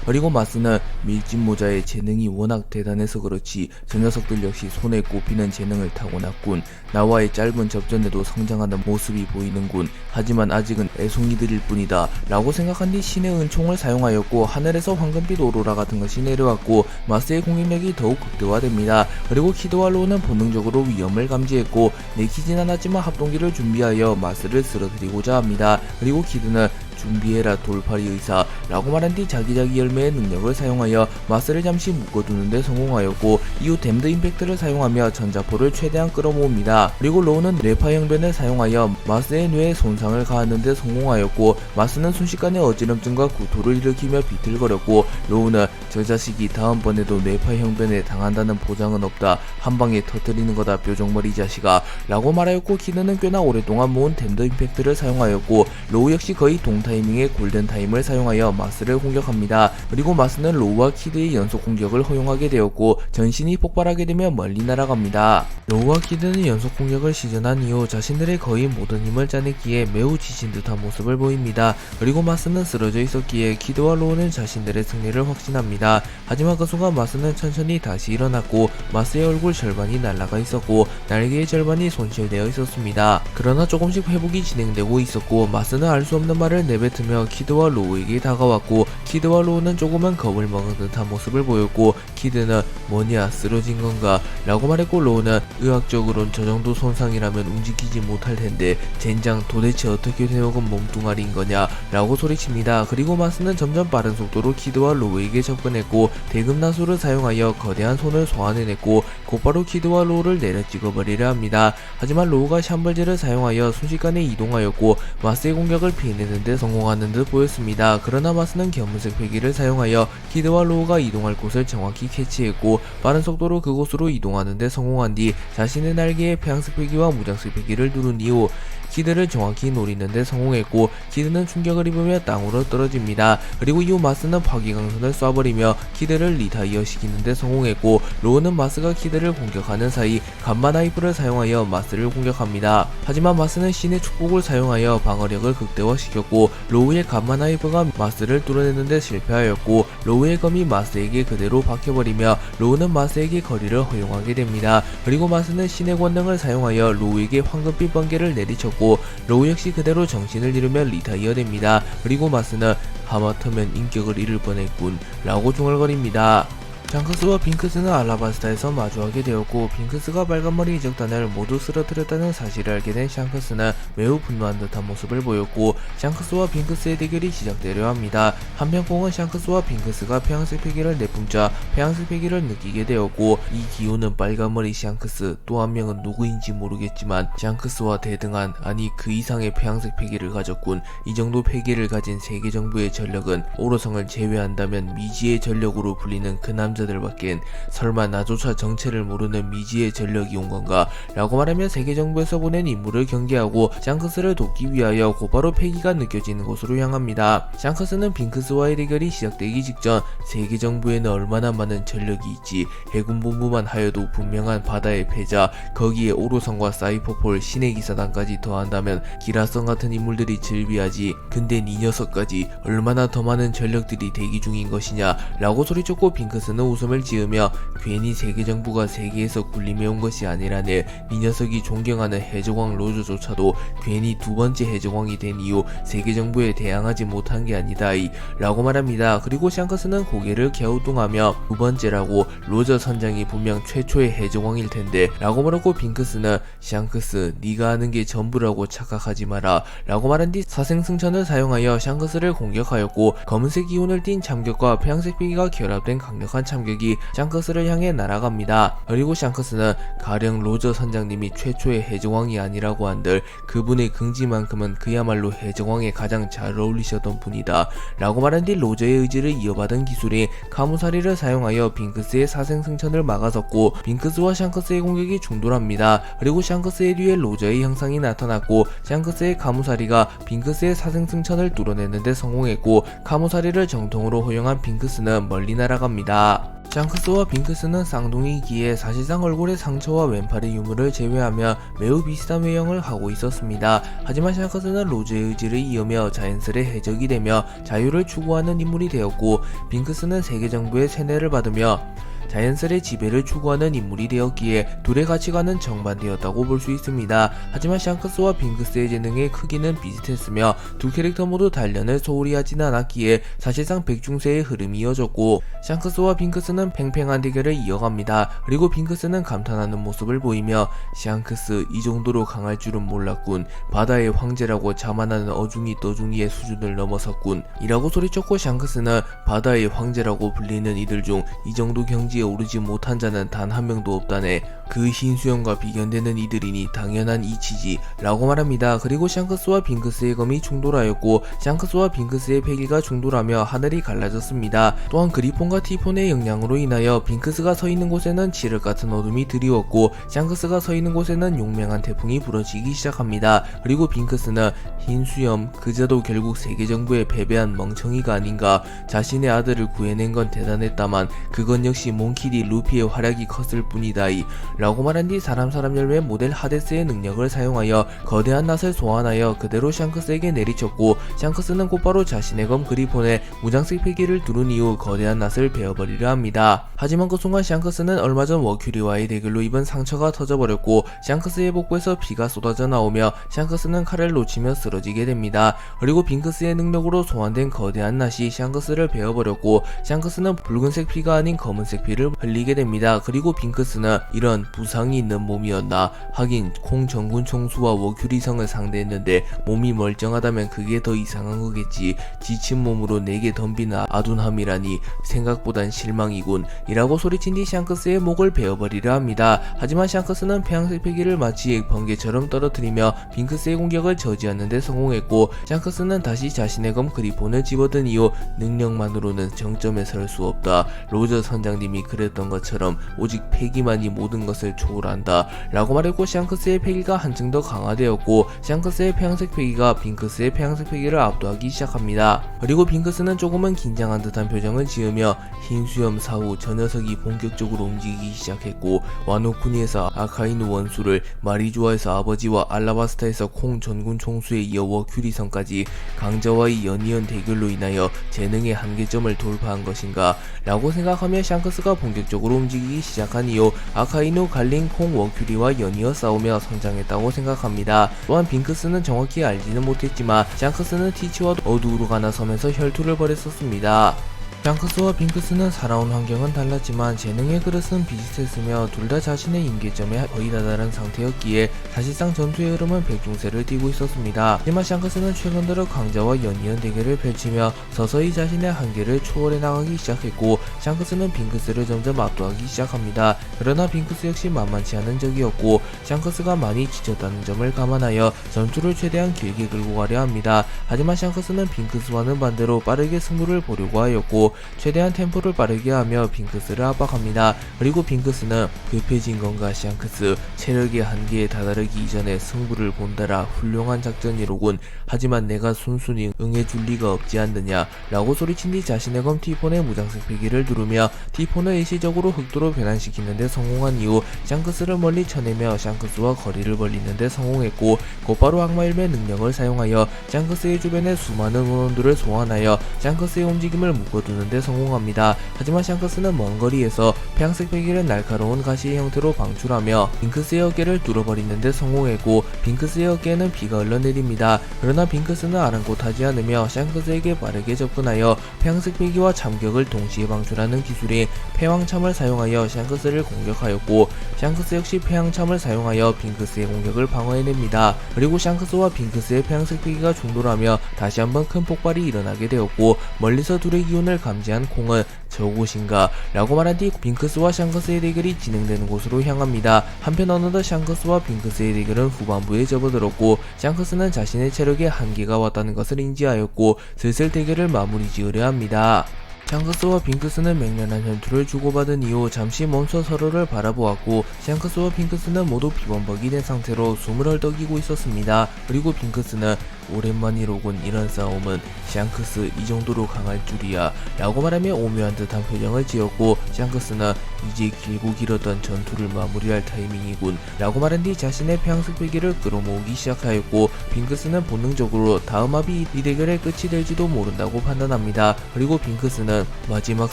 그리고 마스는 밀짚 모자의 재능이 워낙 대단해서 그렇지 저 녀석들 역시 손에 꼽히는 재능을 타고났군. 나와의 짧은 접전에도 성장하는 모습이 보이는군. 하지만 아직은 애송이들일 뿐이다 라고 생각한 뒤 신의 은총을 사용하였고, 하늘에서 황금빛 오로라 같은 것이 내려왔고 마스의 공격력이 더욱 극대화됩니다. 그리고 키드와 로우는 본능적으로 위험을 감지했고 내키진 않았지만 합동기를 준비하여 마스를 쓰러뜨리고자 합니다. 그리고 키드는 준비해라 돌팔이 의사 라고 말한 뒤 자기자기 열매의 능력을 사용하여 마스를 잠시 묶어두는 데 성공하였고, 이후 댐드 임팩트를 사용하며 전자포를 최대한 끌어모읍니다. 그리고 로우는 뇌파 형변을 사용하여 마스의 뇌에 손상을 가하는 데 성공하였고, 마스는 순식간에 어지럼증과 구토를 일으키며 비틀거렸고, 로우는 저 자식이 다음번에도 뇌파 형변에 당한다는 보장은 없다, 한방에 터뜨리는 거다 뾰족머리 자식아 라고 말하였고, 키드는 꽤나 오랫동안 모은 댐드 임팩트를 사용하였고, 로우 역시 거의 동타이밍의 골든타임을 사용하여 마스를 공격합니다. 그리고 마스는 로우와 키드의 연속 공격을 허용하게 되었고 전신이 폭발하게 되며 멀리 날아갑니다. 로우와 키드는 연속 공격을 시전한 이후 자신들의 거의 모든 힘을 짜냈기에 매우 지친 듯한 모습을 보입니다. 그리고 마스는 쓰러져 있었기에 키드와 로우는 자신들의 승리를 확신합니다. 하지만 그 순간 마스는 천천히 다시 일어났고 마스의 얼굴 절반이 날아가 있었고 날개의 절반이 손실되어 있었습니다. 그러나 조금씩 회복이 진행되고 있었고 마스는 알 수 없는 말을 내뱉으며 키드와 로우에게 다가왔고, 키드와 로우는 조금은 겁을 먹은 듯한 모습을 보였고, 키드는 뭐냐 쓰러진 건가 라고 말했고, 로우는 의학적으론 저 정도 손상이라면 움직이지 못할 텐데 젠장 도대체 어떻게 되어온 몸뚱아리인 거냐 라고 소리칩니다. 그리고 마스는 점점 빠른 속도로 키드와 로우에게 접근했고, 대금나수를 사용하여 거대한 손을 소환해냈고 곧바로 키드와 로우를 내려 찍어버리려 합니다. 하지만 로우가 샴벌즈를 사용하여 순식간에 이동하였고 마스의 공격을 피해내는데 성공하는 듯 보였습니다. 그러나 마스는 검은색 회기를 사용하여 키드와 로우가 이동할 곳을 정확히 캐치했고 빠른 속도로 그곳으로 이동하는데 성공한 뒤 자신의 날개에 폐양색 회기와 무장색 회기를 누른 이후 키드를 정확히 노리는데 성공했고, 키드는 충격을 입으며 땅으로 떨어집니다. 그리고 이후 마스는 파기강선을 쏴버리며 키드를 리타이어 시키는데 성공했고, 로우는 마스가 키드를 공격하는 사이 간마 나이프를 사용하여 마스를 공격합니다. 하지만 마스는 신의 축복을 사용하여 방어력을 극대화시켰고, 로우의 간마 나이프가 마스를 뚫어내는데 실패하였고, 로우의 검이 마스에게 그대로 박혀버리며 로우는 마스에게 거리를 허용하게 됩니다. 그리고 마스는 신의 권능을 사용하여 로우에게 황금빛 번개를 내리쳤고, 로우 역시 그대로 정신을 잃으며 리타이어 됩니다. 그리고 마스는 하마터면 인격을 잃을 뻔했군 라고 중얼거립니다. 샹크스와 빙크스는 알라바스타에서 마주하게 되었고, 빙크스가 빨간머리 이적단을 모두 쓰러뜨렸다는 사실을 알게 된 샹크스는 매우 분노한 듯한 모습을 보였고, 샹크스와 빙크스의 대결이 시작되려 합니다. 한편 공은 샹크스와 빙크스가 폐양색 패기를 내뿜자 폐양색 패기를 느끼게 되었고, 이 기운은 빨간머리 샹크스, 또 한 명은 누구인지 모르겠지만 샹크스와 대등한, 아니 그 이상의 폐양색 패기를 가졌군. 이 정도 패기를 가진 세계 정부의 전력은 오로성을 제외한다면 미지의 전력으로 불리는 그 남자 들밖엔 설마 나조차 정체를 모르는 미지의 전력이 온 건가 라고 말하며 세계정부에서 보낸 임무를 경계하고 샹크스를 돕기 위하여 곧바로 패기가 느껴지는 곳으로 향합니다. 샹크스는 빙크스와의 대결이 시작되기 직전 세계정부에는 얼마나 많은 전력이 있지, 해군본부만 하여도 분명한 바다의 패자, 거기에 오로성과 사이퍼폴, 신의 기사단까지 더한다면 기라성 같은 인물들이 즐비하지, 근데 이 녀석까지 얼마나 더 많은 전력들이 대기 중인 것이냐 라고 소리쳤고, 빙크스는 웃음을 지으며 괜히 세계정부가 세계에서 군림해온 것이 아니라네, 이 녀석이 존경하는 해적왕 로저조차도 괜히 두 번째 해적왕이 된 이후 세계정부에 대항하지 못한 게 아니다이 라고 말합니다. 그리고 샹크스는 고개를 갸우뚱하며 두 번째라고, 로저 선장이 분명 최초의 해적왕일 텐데 라고 말하고, 빙크스는 샹크스 네가 아는 게 전부라고 착각하지 마라 라고 말한 뒤 사생승천을 사용하여 샹크스를 공격하였고, 검은색 기운을 띤 참격과 폐양색 피기가 결합된 강력한 참격이 샹크스를 향해 날아갑니다. 그리고 샹크스는 가령 로저 선장님이 최초의 해적왕이 아니라고 한들 그분의 긍지만큼은 그야말로 해적왕에 가장 잘 어울리셨던 분이다 라고 말한 뒤 로저의 의지를 이어받은 기술인 카무사리를 사용하여 빙크스의 사생승천을 막아섰고, 빙크스와 샹크스의 공격이 충돌합니다. 그리고 샹크스의 뒤에 로저의 형상이 나타났고, 샹크스의 카무사리가 빙크스의 사생승천을 뚫어내는데 성공했고, 카무사리를 정통으로 허용한 빙크스는 멀리 날아갑니다. 샹크스와 빙크스는 쌍둥이이기에 사실상 얼굴의 상처와 왼팔의 유물을 제외하며 매우 비슷한 외형을 하고 있었습니다. 하지만 샹크스는 로즈의 의지를 이으며 자연스레 해적이 되며 자유를 추구하는 인물이 되었고, 빙크스는 세계정부의 세뇌를 받으며 자연스레 지배를 추구하는 인물이 되었기에 둘의 가치관은 정반대였다고 볼 수 있습니다. 하지만 샹크스와 빙크스의 재능의 크기는 비슷했으며 두 캐릭터 모두 단련을 소홀히 하지는 않았기에 사실상 백중세의 흐름이 이어졌고, 샹크스와 빙크스는 팽팽한 대결을 이어갑니다. 그리고 빙크스는 감탄하는 모습을 보이며 샹크스 이 정도로 강할 줄은 몰랐군, 바다의 황제라고 자만하는 어중이 떠중이의 수준을 넘어섰군 이라고 소리쳤고, 샹크스는 바다의 황제라고 불리는 이들 중 이 정도 경지에 오르지 못한 자는 단 한 명도 없다네, 그 흰수염과 비견되는 이들이니 당연한 이치지 라고 말합니다. 그리고 샹크스와 빙크스의 검이 충돌하였고, 샹크스와 빙크스의 패기가 충돌하며 하늘이 갈라졌습니다. 또한 그리폰과 티폰의 영향으로 인하여 빙크스가 서 있는 곳에는 칠흑 같은 어둠이 드리웠고, 샹크스가 서 있는 곳에는 용맹한 태풍이 불어지기 시작합니다. 그리고 빙크스는 흰수염 그자도 결국 세계정부에 패배한 멍청이가 아닌가, 자신의 아들을 구해낸 건 대단했다만 그건 역시 몽키디 루피의 활약이 컸을 뿐이다이 라고 말한 뒤 사람 열매 모델 하데스의 능력을 사용하여 거대한 낫을 소환하여 그대로 샹크스에게 내리쳤고, 샹크스는 곧바로 자신의 검 그리폰에 무장색 패기를 두른 이후 거대한 낫을 베어버리려 합니다. 하지만 그 순간 샹크스는 얼마 전 워큐리와의 대결로 입은 상처가 터져버렸고, 샹크스의 복부에서 피가 쏟아져 나오며 샹크스는 칼을 놓치며 쓰러지게 됩니다. 그리고 빙크스의 능력으로 소환된 거대한 낫이 샹크스를 베어버렸고, 샹크스는 붉은색 피가 아닌 검은색 피를 흘리게 됩니다. 그리고 빙크스는 이런 부상이 있는 몸이었나, 하긴 콩 전군 총수와 워큐리성을 상대했는데 몸이 멀쩡하다면 그게 더 이상한 거겠지, 지친 몸으로 내게 덤비는 아둔함이라니 생각보단 실망이군 이라고 소리친 뒤 샹크스의 목을 베어버리려 합니다. 하지만 샹크스는 폐양색 패기를 마치 번개처럼 떨어뜨리며 빙크스의 공격을 저지하는 데 성공했고, 샹크스는 다시 자신의 검 그리폰을 집어든 이후 능력만으로는 정점에 설 수 없다, 로저 선장님이 그랬던 것처럼 오직 패기만이 모든 것을 초월한다 라고 말했고, 샹크스의 패기가 한층 더 강화되었고, 샹크스의 폐양색 패기가 빙크스의 폐양색 패기를 압도하기 시작합니다. 그리고 빙크스는 조금은 긴장한 듯한 표정을 지으며 흰 수염 사후 저 녀석이 본격적으로 움직이기 시작했고, 와노쿠니에서 아카이누 원수를, 마리주아에서 아버지와 알라바스타에서 콩 전군 총수에 이어 워큐리성까지 강자와의 연이은 대결로 인하여 재능의 한계점을 돌파한 것인가 라고 생각하며 샹크스가 본격적으로 움직이기 시작한 이후 아카이누, 갈린, 콩, 워큐리와 연이어 싸우며 성장했다고 생각합니다. 또한 빙크스는 정확히 알지는 못했지만 샹크스는 티치와 어두우르가나 섬에서 혈투를 벌였었습니다. 샹크스와 빙크스는 살아온 환경은 달랐지만 재능의 그릇은 비슷했으며 둘 다 자신의 임계점에 거의 다다른 상태였기에 사실상 전투의 흐름은 백중세를 띠고 있었습니다. 하지만 샹크스는 최근 들어 강자와 연이은 대결을 펼치며 서서히 자신의 한계를 초월해 나가기 시작했고, 샹크스는 빙크스를 점점 압도하기 시작합니다. 그러나 빙크스 역시 만만치 않은 적이었고, 샹크스가 많이 지쳤다는 점을 감안하여 전투를 최대한 길게 끌고 가려 합니다. 하지만 샹크스는 빙크스와는 반대로 빠르게 승부를 보려고 하였고, 최대한 템포를 빠르게 하며 빙크스를 압박합니다. 그리고 빙크스는 급해진 건가 샹크스, 체력의 한계에 다다르기 이전에 승부를 본다라 훌륭한 작전이로군, 하지만 내가 순순히 응해줄 리가 없지 않느냐 라고 소리친 뒤 자신의 검 티폰의 무장색 패기를 두르며 티폰을 일시적으로 흑도로 변환시키는데 성공한 이후 샹크스를 멀리 쳐내며 샹크스와 거리를 벌리는데 성공했고, 곧바로 악마일의 능력을 사용하여 샹크스의 주변에 수많은 원원들을 소환하여 샹크스의 움직임을 묶어두는 데 성공합니다. 하지만 샹크스는 먼 거리에서 폐양색 패기를 날카로운 가시의 형태로 방출하며 빙크스의 어깨를 뚫어버리는 데 성공했고, 빙크스의 어깨에는 피가 흘러내립니다. 그러나 빙크스는 아랑곳하지 않으며 샹크스에게 빠르게 접근하여 폐양색 패기와 참격을 동시에 방출하는 기술인 폐왕참을 사용하여 샹크스를 공격하였고, 샹크스 역시 폐왕참을 사용하여 빙크스의 공격을 방어해냅니다. 그리고 샹크스와 빙크스의 폐양색 패기가 충돌하며 다시 한번 큰 폭발이 일어나게 되었고, 멀리서 둘의 기운을 감지한 콩은 저곳인가 라고 말한 뒤 빙크스와 샹크스의 대결이 진행되는 곳으로 향합니다. 한편 어느덧 샹크스와 빙크스의 대결은 후반부에 접어들었고, 샹크스는 자신의 체력에 한계가 왔다는 것을 인지하였고 슬슬 대결을 마무리 지으려 합니다. 샹크스와 빙크스는 맹렬한 혈투를 주고받은 이후 잠시 멈춰 서로를 바라보았고, 샹크스와 빙크스는 모두 피범벅이 된 상태로 숨을 헐떡이고 있었습니다. 그리고 빙크스는 오랜만이로군, 이런 싸움은 샹크스 이 정도로 강할 줄이야 라고 말하며 오묘한 듯한 표정을 지었고, 샹크스는 이제 길고 길었던 전투를 마무리할 타이밍이군 라고 말한 뒤 자신의 폐양색 패기를 끌어모으기 시작하였고, 빙크스는 본능적으로 다음 합이 이 대결의 끝이 될지도 모른다고 판단합니다. 그리고 빙크스는 마지막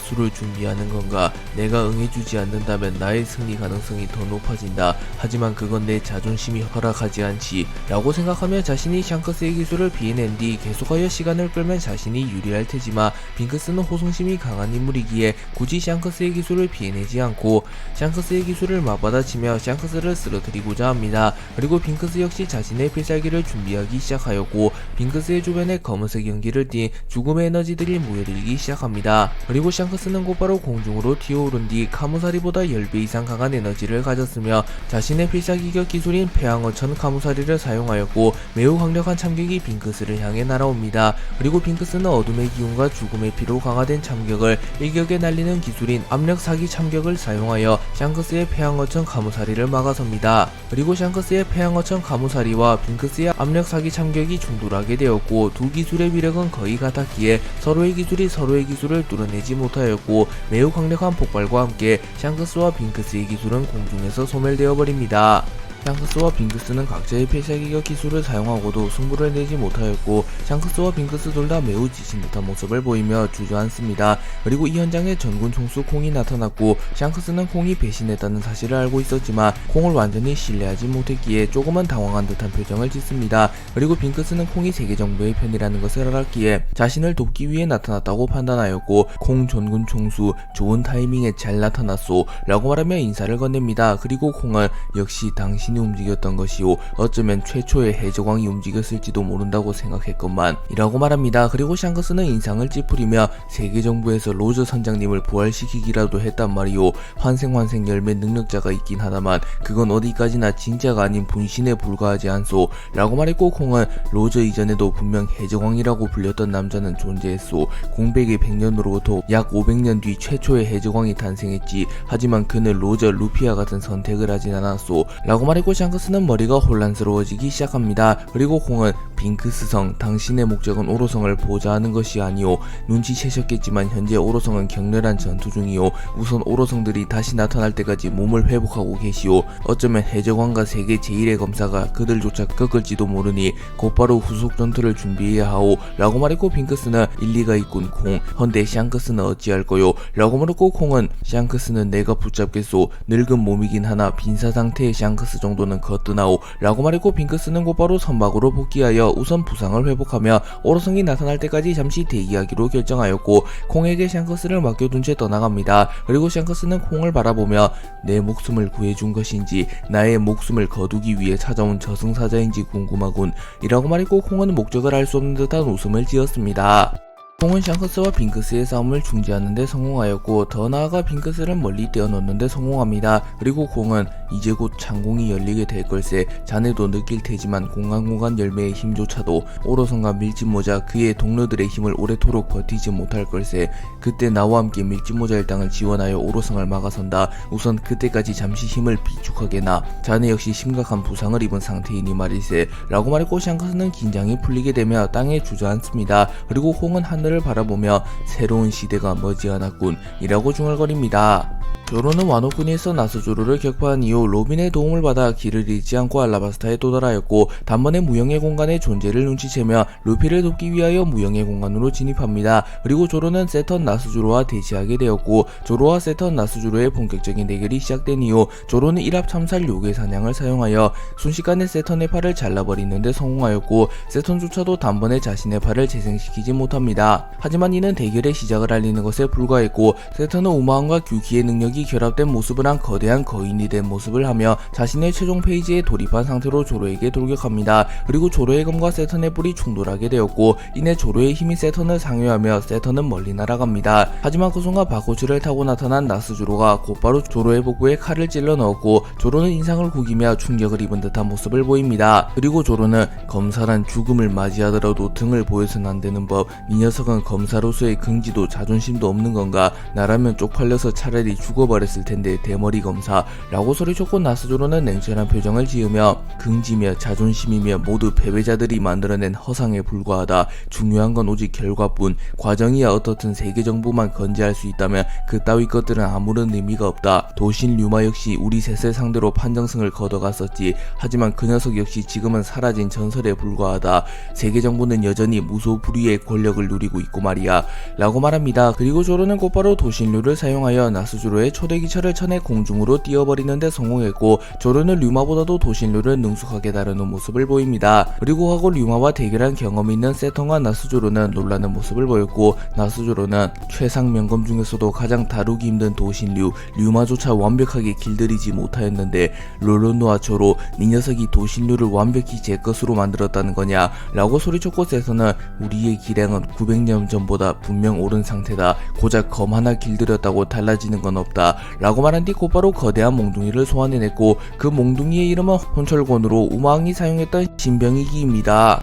수를 준비하는 건가, 내가 응해주지 않는다면 나의 승리 가능성이 더 높아진다, 하지만 그건 내 자존심이 허락하지 않지 라고 생각하며 자신이 샹크스의 기술을 피해낸 뒤 계속하여 시간을 끌면 자신이 유리할 테지만 빙크스는 호승심이 강한 인물이기에 굳이 샹크스의 기술을 피해내지 않고 샹크스의 기술을 맞받아치며 샹크스를 쓰러뜨리고자 합니다. 그리고 빙크스 역시 자신의 필살기를 준비하기 시작하였고, 빙크스의 주변에 검은색 연기를 띤 죽음의 에너지들이 모여들기 시작합니다. 그리고 샹크스는 곧바로 공중으로 튀어오른 뒤 카무사리보다 10배 이상 강한 에너지를 가졌으며 자신의 필살기격 기술인 폐왕어천 카무사리를 사용하였고, 매우 강력한 참격이 기술이 빙크스를 향해 날아옵니다. 그리고 빙크스는 어둠의 기운과 죽음의 피로 강화된 참격을 일격에 날리는 기술인 압력 사기 참격을 사용하여 샹크스의 폐양어천 가무사리를 막아섭니다. 그리고 샹크스의 폐양어천 가무사리와 빙크스의 압력 사기 참격이 충돌하게 되었고 두 기술의 위력은 거의 같았기에 서로의 기술이 서로의 기술을 뚫어내지 못하였고 매우 강력한 폭발과 함께 샹크스와 빙크스의 기술은 공중에서 소멸되어 버립니다. 샹크스와 빙크스는 각자의 폐쇄기격 기술을 사용하고도 승부를 내지 못하였고 샹크스와 빙크스 둘 다 매우 지친 듯한 모습을 보이며 주저앉습니다. 그리고 이 현장에 전군 총수 콩이 나타났고 샹크스는 콩이 배신했다는 사실을 알고 있었지만 콩을 완전히 신뢰하지 못했기에 조금은 당황한 듯한 표정을 짓습니다. 그리고 빙크스는 콩이 세계정부의 편이라는 것을 알았기에 자신을 돕기 위해 나타났다고 판단하였고 콩 전군 총수 좋은 타이밍에 잘 나타났소 라고 말하며 인사를 건넵니다. 그리고 콩은 역시 당신이 움직였던 것이오 어쩌면 최초의 해적왕이 움직였을지도 모른다고 생각했건만 이라고 말합니다. 그리고 샹크스는 인상을 찌푸리며 세계정부에서 로저 선장님을 부활시키기라도 했단 말이오. 환생 열매 능력자가 있긴 하다만 그건 어디까지나 진짜가 아닌 분신에 불과하지 않소 라고 말했고 콩은 로저 이전에도 분명 해적왕이라고 불렸던 남자는 존재했소. 공백의 100년으로부터 약 500년 뒤 최초의 해적왕이 탄생했지. 하지만 그는 로저 루피아 같은 선택을 하진 않았소 라고 말했고 샹크스는 머리가 혼란스러워지기 시작합니다. 그리고 콩은 빙크스성 당신의 목적은 오로성을 보좌하는 것이 아니오. 눈치채셨겠지만 현재 오로성은 격렬한 전투 중이오. 우선 오로성들이 다시 나타날 때까지 몸을 회복하고 계시오. 어쩌면 해적왕과 세계 제1의 검사가 그들조차 꺾을지도 모르니 곧바로 후속 전투를 준비해야 하오 라고 말했고 빙크스는 일리가 있군 콩. 헌데 샹크스는 어찌할 거요 라고 물었고 콩은 샹크스는 내가 붙잡겠소. 늙은 몸이긴 하나 빈사 상태의 샹크스 정도는 거뜬하오 라고 말했고 빙크스는 곧바로 선박으로 복귀하여 우선 부상을 회복하며 오로성이 나타날 때까지 잠시 대기하기로 결정하였고 콩에게 샹크스를 맡겨둔 채 떠나갑니다. 그리고 샹크스는 콩을 바라보며 내 목숨을 구해준 것인지 나의 목숨을 거두기 위해 찾아온 저승사자인지 궁금하군 이라고 말했고 콩은 목적을 알 수 없는 듯한 웃음을 지었습니다. 콩은 샹크스와 빙크스의 싸움을 중지하는 데 성공하였고 더 나아가 빙크스를 멀리 떼어놓는 데 성공합니다. 그리고 콩은 이제 곧 창공이 열리게 될 걸세. 자네도 느낄 테지만 공간공간 열매의 힘조차도 오로성과 밀짚모자 그의 동료들의 힘을 오래도록 버티지 못할 걸세. 그때 나와 함께 밀짚모자 일당을 지원하여 오로성을 막아선다. 우선 그때까지 잠시 힘을 비축하게나. 자네 역시 심각한 부상을 입은 상태이니 말일세 라고 말했고 샹크스는 긴장이 풀리게 되며 땅에 주저앉습니다. 그리고 콩은 하늘을 바라보며 새로운 시대가 머지않았군 이라고 중얼거립니다. 조로는 와노쿠니에서 나스조로를 격파한 이후 로빈의 도움을 받아 길을 잃지 않고 알라바스타에 도달하였고 단번에 무형의 공간의 존재를 눈치채며 루피를 돕기 위하여 무형의 공간으로 진입합니다. 그리고 조로는 세턴 나스조로와 대치하게 되었고 조로와 세턴 나스조로의 본격적인 대결이 시작된 이후 조로는 일합 참살 요괴 사냥을 사용하여 순식간에 세턴의 팔을 잘라버리는 데 성공하였고 세턴조차도 단번에 자신의 팔을 재생시키지 못합니다. 하지만 이는 대결의 시작을 알리는 것에 불과했고 세턴은 우마함과 규키의 능력이 결합된 모습을 한 거대한 거인이 된 모습을 하며 자신의 최종 페이지에 돌입한 상태로 조로에게 돌격합니다. 그리고 조로의 검과 세턴의 뿔이 충돌하게 되었고 이내 조로의 힘이 세턴을 상회하며 세턴은 멀리 날아갑니다. 하지만 그 순간 바코츠를 타고 나타난 나스조로가 곧바로 조로의 복부에 칼을 찔러 넣었고 조로는 인상을 구기며 충격을 입은 듯한 모습을 보입니다. 그리고 조로는 검사란 죽음을 맞이하더라도 등을 보여서는 안 되는 법. 이 녀석은 검사로서의 긍지도 자존심도 없는 건가. 나라면 쪽팔려서 차라리 죽어버렸을 텐데 대머리 검사 라고 소리쳤고 나스조로는 냉철한 표정을 지으며 긍지며 자존심이며 모두 패배자들이 만들어낸 허상에 불과하다. 중요한 건 오직 결과뿐. 과정이야 어떻든 세계정부만 건재할 수 있다면 그따위 것들은 아무런 의미가 없다. 도신 류마 역시 우리 셋을 상대로 판정승을 거둬갔었지. 하지만 그 녀석 역시 지금은 사라진 전설에 불과하다. 세계정부는 여전히 무소불위의 권력을 누리고 있고 말이야 라고 말합니다. 그리고 조로는 곧바로 도신류를 사용하여 나스조로의 초대기차를 쳐내 공중으로 띄워버리는데 성공했고 조로는 류마보다도 도신류를 능숙하게 다루는 모습을 보입니다. 그리고 하고 류마와 대결한 경험이 있는 세턴과 나스조로는 놀라는 모습을 보였고 나스조로는 최상 명검 중에서도 가장 다루기 힘든 도신류 류마조차 완벽하게 길들이지 못하였는데 롤론노와 조로 이 녀석이 도신류를 완벽히 제 것으로 만들었다는 거냐 라고 소리쳤고 세턴은 우리의 기량은 900년 전보다 분명 옳은 상태다. 고작 검 하나 길들였다고 달라지는 건 없다 라고 말한 뒤 곧바로 거대한 몽둥이를 소환해냈고 그 몽둥이의 이름은 혼철곤으로 우마왕이 사용했던 신병이기입니다.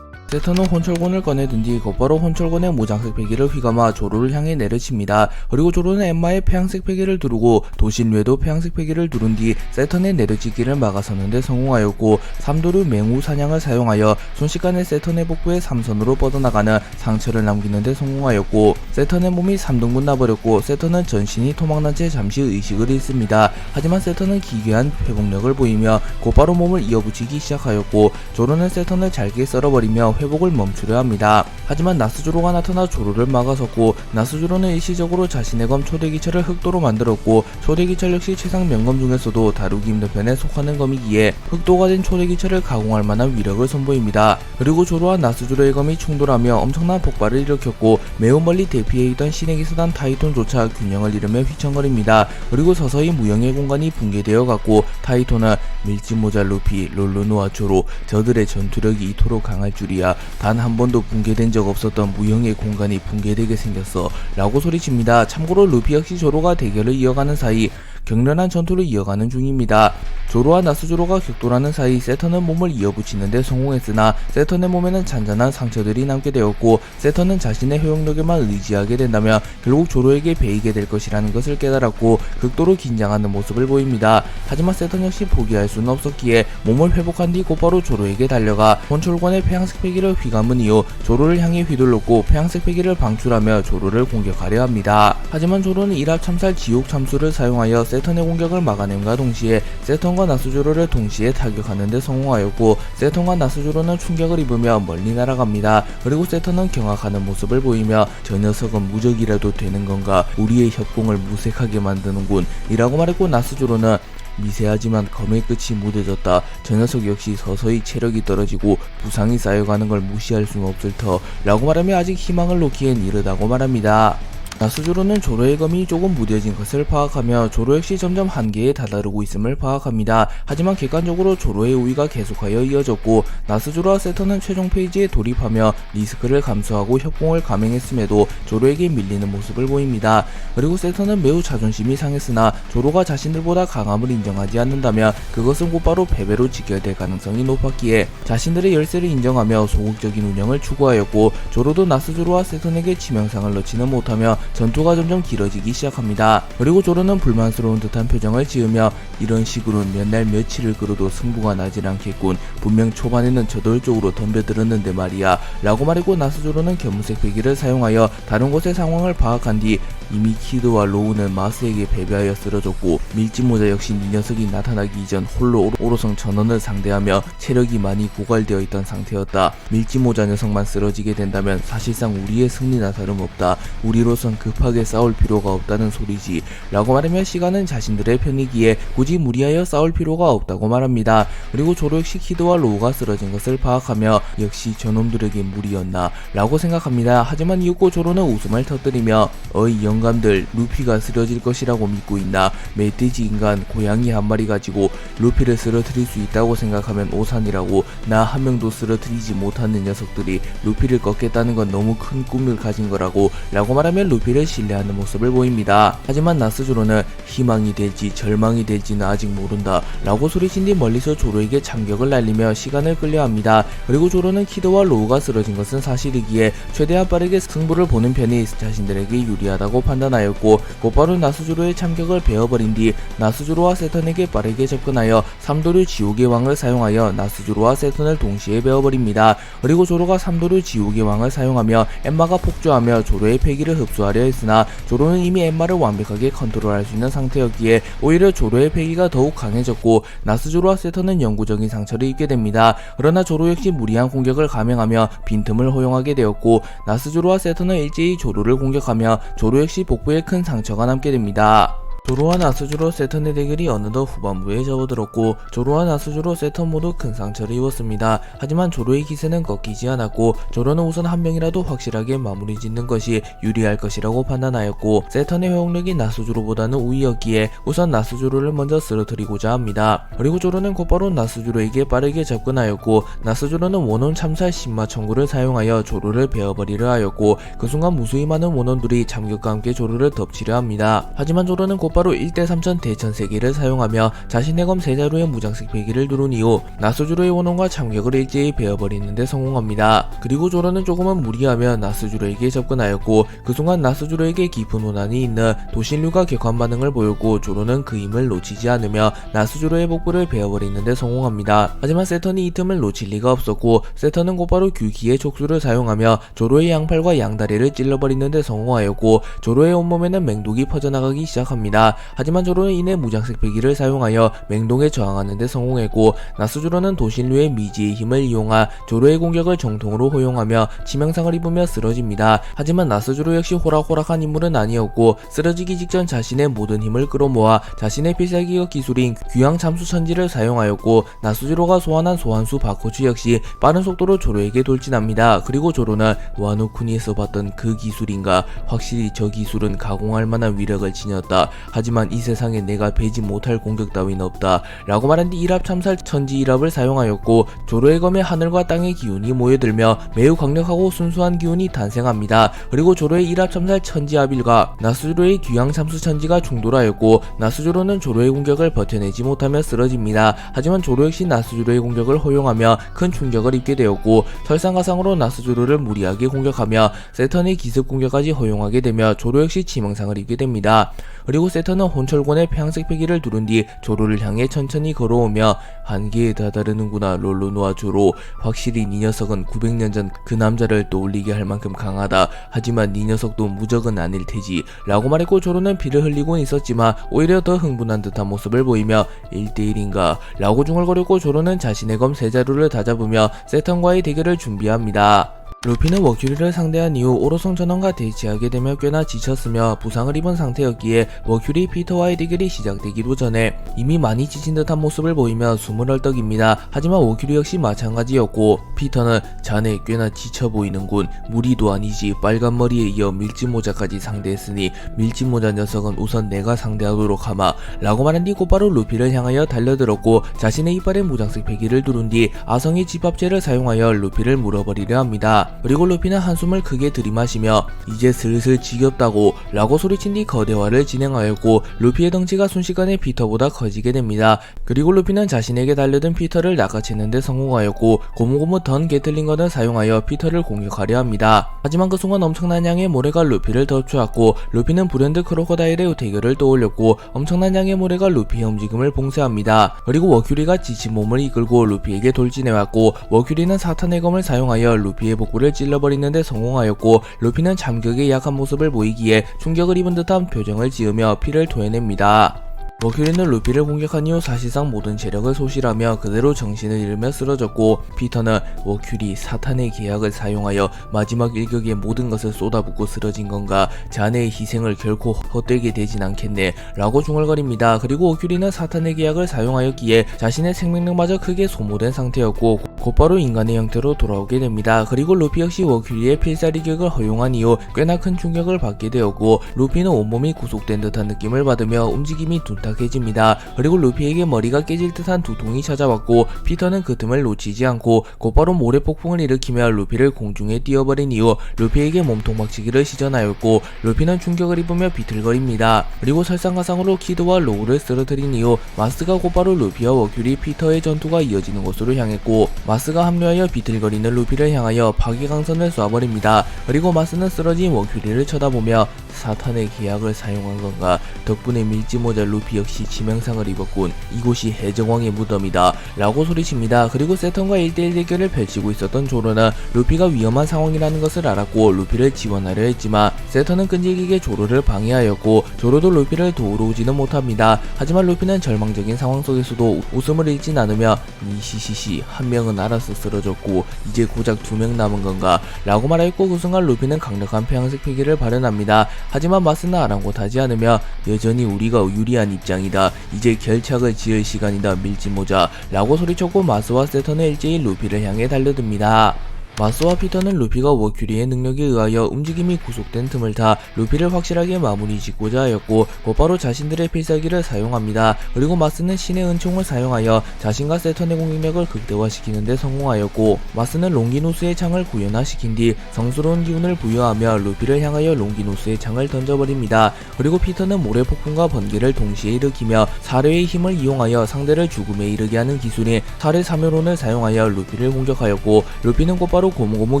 세턴은 혼철곤을 꺼내든 뒤 곧바로 혼철곤의 무장색 베개를 휘감아 조로를 향해 내려칩니다. 그리고 조로는 엠마의 폐양색 베개를 두르고 도신뢰도 폐양색 베개를 두른 뒤 세턴의 내려찍기를 막아서는데 성공하였고 삼도류 맹우 사냥을 사용하여 순식간에 세턴의 복부에 삼선으로 뻗어나가는 상처를 남기는데 성공하였고 세턴의 몸이 3등분 나버렸고 세턴은 전신이 토막난 채 잠시 의식을 잃습니다. 하지만 세턴은 기괴한 회복력을 보이며 곧바로 몸을 이어붙이기 시작하였고 조로는 세턴을 잘게 썰어버리며 회복을 멈추려 합니다. 하지만 나스조로가 나타나 조로를 막아섰고 나스조로는 일시적으로 자신의 검 초대기철을 흑도로 만들었고 초대기철 역시 최상 명검 중에서도 다루기 힘든 편에 속하는 검이기에 흑도가 된 초대기철을 가공할 만한 위력을 선보입니다. 그리고 조로와 나스조로의 검이 충돌하며 엄청난 폭발을 일으켰고 매우 멀리 대피해 있던 신의 기사단 타이톤조차 균형을 잃으며 휘청거립니다. 그리고 서서히 무형의 공간이 붕괴되어 갔고 타이톤은 밀짚모자 루피, 롤루노와 조로 저들의 전투력이 이토록 강할 줄이야 단 한 번도 붕괴된 적 없었던 무형의 공간이 붕괴되게 생겼어 라고 소리칩니다. 참고로 루피 역시 조로가 대결을 이어가는 사이 격렬한 전투를 이어가는 중입니다. 조로와 나스조로가 격돌하는 사이 세턴은 몸을 이어붙이는데 성공했으나 세턴의 몸에는 잔잔한 상처들이 남게 되었고 세턴은 자신의 회복력에만 의지하게 된다면 결국 조로에게 베이게 될 것이라는 것을 깨달았고 극도로 긴장하는 모습을 보입니다. 하지만 세턴 역시 포기할 수는 없었기에 몸을 회복한 뒤 곧바로 조로에게 달려가 혼철관의 폐양색 패기를 휘감은 이후 조로를 향해 휘둘렀고 폐양색 패기를 방출하며 조로를 공격하려 합니다. 하지만 조로는 일합참살 지옥 참수를 사용하여 세턴의 공격을 막아냄과 동시에 세턴과 나스조로를 동시에 타격하는 데 성공하였고 세턴과 나스조로는 충격을 입으며 멀리 날아갑니다. 그리고 세턴은 경악하는 모습을 보이며 저 녀석은 무적이라도 되는 건가 우리의 협공을 무색하게 만드는군 이라고 말했고 나스조로는 미세하지만 검의 끝이 무뎌졌다. 저 녀석 역시 서서히 체력이 떨어지고 부상이 쌓여가는 걸 무시할 수는 없을 터 라고 말하며 아직 희망을 놓기엔 이르다고 말합니다. 나스조로는 조로의 검이 조금 무뎌진 것을 파악하며 조로 역시 점점 한계에 다다르고 있음을 파악합니다. 하지만 객관적으로 조로의 우위가 계속하여 이어졌고 나스조로와 세턴은 최종 페이지에 돌입하며 리스크를 감수하고 협공을 감행했음에도 조로에게 밀리는 모습을 보입니다. 그리고 세턴은 매우 자존심이 상했으나 조로가 자신들보다 강함을 인정하지 않는다면 그것은 곧바로 패배로 직결될 가능성이 높았기에 자신들의 열세를 인정하며 소극적인 운영을 추구하였고 조로도 나스조로와 세턴에게 치명상을 넣지는 못하며 전투가 점점 길어지기 시작합니다. 그리고 조로는 불만스러운 듯한 표정을 지으며 이런 식으로는 몇 날 며칠을 끌어도 승부가 나질 않겠군. 분명 초반에는 저돌적으로 덤벼들었는데 말이야 라고 말했고 나스조로는 견문색 배기를 사용하여 다른 곳의 상황을 파악한 뒤 이미 키드와 로우는 마스에게 패배하여 쓰러졌고 밀짚모자 역시 이 녀석이 나타나기 이전 홀로 오로성 전원을 상대하며 체력이 많이 고갈되어 있던 상태였다. 밀짚모자 녀석만 쓰러지게 된다면 사실상 우리의 승리나 다름없다. 우리로선 급하게 싸울 필요가 없다는 소리지 라고 말하며 시간은 자신들의 편이기에 굳이 무리하여 싸울 필요가 없다고 말합니다. 그리고 조로 역시 키드와 로우가 쓰러진 것을 파악하며 역시 저놈들에게 무리였나 라고 생각합니다. 하지만 이윽고 조로는 웃음을 터뜨리며 어이 영감들 루피가 쓰러질 것이라고 믿고 있나. 멧돼지 인간 고양이 한 마리 가지고 루피를 쓰러뜨릴 수 있다고 생각하면 오산이라고. 나 한 명도 쓰러뜨리지 못하는 녀석들이 루피를 꺾겠다는 건 너무 큰 꿈을 가진 거라고 라고 말하며 루피를 신뢰하는 모습을 보입니다. 하지만 나스조로는 희망이 될지 절망이 될지는 아직 모른다 라고 소리친 뒤 멀리서 조로에게 참격을 날리며 시간을 끌려합니다. 그리고 조로는 키드와 로우가 쓰러진 것은 사실이기에 최대한 빠르게 승부를 보는 편이 자신들에게 유리하다고 판단하였고 곧바로 나스조로의 참격을 베어버린 뒤 나스조로와 세턴에게 빠르게 접근하여 삼도류 지옥의 왕을 사용하여 나스조로와 세턴을 동시에 베어버립니다. 그리고 조로가 삼도류 지옥의 왕을 사용하며 엠마가 폭주하며 조로의 패기를 흡수하려 했으나 조로는 이미 엠마를 완벽하게 컨트롤할 수 있는 상태였기에 오히려 조로의 패기가 더욱 강해졌고 나스조로와 세턴은 영구적인 상처를 입게 됩니다. 그러나 조로 역시 무리한 공격을 감행하며 빈틈을 허용하게 되었고 나스조로와 세턴은 일제히 조로를 공격하며 조로 역시 복부에 큰 상처가 남게 됩니다. 조로와 나스조로 세턴의 대결이 어느덧 후반부에 접어들었고 조로와 나스조로 세턴 모두 큰 상처를 입었습니다. 하지만 조로의 기세는 꺾이지 않았고 조로는 우선 한 명이라도 확실하게 마무리 짓는 것이 유리할 것이라고 판단하였고 세턴의 회복력이 나스조로보다는 우위였기에 우선 나스조로를 먼저 쓰러뜨리고자 합니다. 그리고 조로는 곧바로 나스조로에게 빠르게 접근하였고 나스조로는 원혼 참살 신마 청구를 사용하여 조로를 베어버리려 하였고 그 순간 무수히 많은 원혼들이 참격과 함께 조로를 덮치려 합니다. 하지만 조로는 곧바로 곧바로 1대3000 대천세기를 사용하며 자신의 검 세자루의 무장색 배기를 누른 이후 나스주로의 원혼과 참격을 일제히 베어버리는 데 성공합니다. 그리고 조로는 조금은 무리하며 나스주로에게 접근하였고 그 순간 나스주로에게 깊은 원한이 있는 도신류가 격한 반응을 보였고 조로는 그 힘을 놓치지 않으며 나스주로의 복부를 베어버리는 데 성공합니다. 하지만 세턴이 이 틈을 놓칠 리가 없었고 세턴은 곧바로 규기의 촉수를 사용하며 조로의 양팔과 양다리를 찔러버리는 데 성공하였고 조로의 온몸에는 맹독이 퍼져나가기 시작합니다. 하지만 조로는 이내 무장색 배기를 사용하여 맹독에 저항하는 데 성공했고 나스주로는 도신류의 미지의 힘을 이용하 조로의 공격을 정통으로 허용하며 치명상을 입으며 쓰러집니다. 하지만 나스주로 역시 호락호락한 인물은 아니었고 쓰러지기 직전 자신의 모든 힘을 끌어모아 자신의 필살기격 기술인 귀양 참수천지를 사용하였고 나스주로가 소환한 소환수 바코츠 역시 빠른 속도로 조로에게 돌진합니다. 그리고 조로는 와노쿠니에서 봤던 그 기술인가, 확실히 저 기술은 가공할 만한 위력을 지녔다. 하지만 이 세상에 내가 배지 못할 공격 따윈 없다 라고 말한 뒤 일합 참살 천지 일합을 사용하였고 조로의 검에 하늘과 땅의 기운이 모여들며 매우 강력하고 순수한 기운이 탄생합니다. 그리고 조로의 일합 참살 천지 아빌과 나스주로의 귀양 참수 천지가 충돌하였고 나스주로는 조로의 공격을 버텨내지 못하며 쓰러집니다. 하지만 조로 역시 나스주로의 공격을 허용하며 큰 충격을 입게 되었고 설상가상으로 나스주로를 무리하게 공격하며 세턴의 기습 공격까지 허용하게 되며 조로 역시 치명상을 입게 됩니다. 그리고 세턴은 혼철권의 폐양색 패기를 두른 뒤 조로를 향해 천천히 걸어오며 한계에 다다르는구나 롤로노아 조로, 확실히 네 녀석은 900년 전 그 남자를 떠올리게 할 만큼 강하다. 하지만 네 녀석도 무적은 아닐 테지 라고 말했고 조로는 피를 흘리곤 있었지만 오히려 더 흥분한 듯한 모습을 보이며 1대1인가 라고 중얼거렸고 조로는 자신의 검 세자루를 다잡으며 세턴과의 대결을 준비합니다. 루피는 머큐리를 상대한 이후 오로성 전원과 대치하게 되며 꽤나 지쳤으며 부상을 입은 상태였기에 머큐리 피터와의 대결이 시작되기도 전에 이미 많이 지친 듯한 모습을 보이며 숨을 헐떡입니다. 하지만 머큐리 역시 마찬가지였고 피터는 자네 꽤나 지쳐 보이는군. 무리도 아니지. 빨간 머리에 이어 밀짚모자까지 상대했으니 밀짚모자 녀석은 우선 내가 상대하도록 하마 라고 말한 뒤 곧바로 루피를 향하여 달려들었고 자신의 이빨에 무장색 패기를 두른 뒤 아성의 집합체를 사용하여 루피를 물어버리려 합니다. 그리고 루피는 한숨을 크게 들이마시며 이제 슬슬 지겹다고 라고 소리친 뒤 거대화를 진행하였고 루피의 덩치가 순식간에 피터보다 커지게 됩니다. 그리고 루피는 자신에게 달려든 피터를 낚아채는 데 성공하였고 고무고무 던 게틀링건을 사용하여 피터를 공격하려 합니다. 하지만 그 순간 엄청난 양의 모래가 루피를 덮쳐왔고 루피는 브랜드 크로커다일의 대결을 떠올렸고 엄청난 양의 모래가 루피의 움직임을 봉쇄합니다. 그리고 워큐리가 지친 몸을 이끌고 루피에게 돌진해왔고 워큐리는 사탄의 검을 사용하여 루피의 복부를 찔러버리는 데 성공하였고 루피는 참격에 약한 모습을 보이기에 충격을 입은 듯한 표정을 지으며 피를 토해냅니다. 머큐리는 루피를 공격한 이후 사실상 모든 체력을 소실하며 그대로 정신을 잃으며 쓰러졌고 피터는 머큐리 사탄의 계약을 사용하여 마지막 일격에 모든 것을 쏟아붓고 쓰러진 건가, 자네의 희생을 결코 헛되게 되진 않겠네 라고 중얼거립니다. 그리고 머큐리는 사탄의 계약을 사용하였기에 자신의 생명력마저 크게 소모된 상태였고 곧바로 인간의 형태로 돌아오게 됩니다. 그리고 루피 역시 머큐리의 필살이격을 허용한 이후 꽤나 큰 충격을 받게 되었고 루피는 온몸이 구속된 듯한 느낌을 받으며 움직임이 둔탁해집니다. 그리고 루피에게 머리가 깨질 듯한 두통이 찾아왔고 피터는 그 틈을 놓치지 않고 곧바로 모래폭풍을 일으키며 루피를 공중에 띄워버린 이후 루피에게 몸통 박치기를 시전하였고 루피는 충격을 입으며 비틀거립니다. 그리고 설상가상으로 키드와 로우를 쓰러뜨린 이후 마스가 곧바로 루피와 워큐리 피터의 전투가 이어지는 곳으로 향했고 마스가 합류하여 비틀거리는 루피를 향하여 파괴강선을 쏴버립니다. 그리고 마스는 쓰러진 워큐리를 쳐다보며 사탄의 계약을 사용한 건가, 덕분에 밀짚모자 루피 역시 치명상을 입었군. 이곳이 해적왕의 무덤이다 라고 소리칩니다. 그리고 세턴과 1대1 대결을 펼치고 있었던 조로는 루피가 위험한 상황이라는 것을 알았고 루피를 지원하려 했지만 세턴은 끈질기게 조로를 방해하였고 조로도 루피를 도우러 오지는 못합니다. 하지만 루피는 절망적인 상황 속에서도 웃음을 잃진 않으며 니시시시 한 명은 알아서 쓰러졌고 이제 고작 2명 남은 건가 라고 말하였고 그 순간 루피는 강력한 폐양색 패기를 발현합니다. 하지만 마스는 아랑곳하지 않으며 여전히 우리가 유리한 입장이다. 이제 결착을 지을 시간이다 밀짚모자 라고 소리쳤고 마스와 세턴은 일제히 루피를 향해 달려듭니다. 마스와 피터는 루피가 워큐리의 능력에 의하여 움직임이 구속된 틈을 타 루피를 확실하게 마무리 짓고자 하였고 곧바로 자신들의 필살기를 사용합니다. 그리고 마스는 신의 은총을 사용하여 자신과 세턴의 공격력을 극대화시키는 데 성공하였고 마스는 롱기누스의 창을 구현화시킨 뒤 성스러운 기운을 부여하며 루피를 향하여 롱기누스의 창을 던져버립니다. 그리고 피터는 모래폭풍과 번개를 동시에 일으키며 사례의 힘을 이용하여 상대를 죽음에 이르게 하는 기술인 사례 사멸론을 사용하여 루피를 공격하였고 루피는 곧바로 고무고무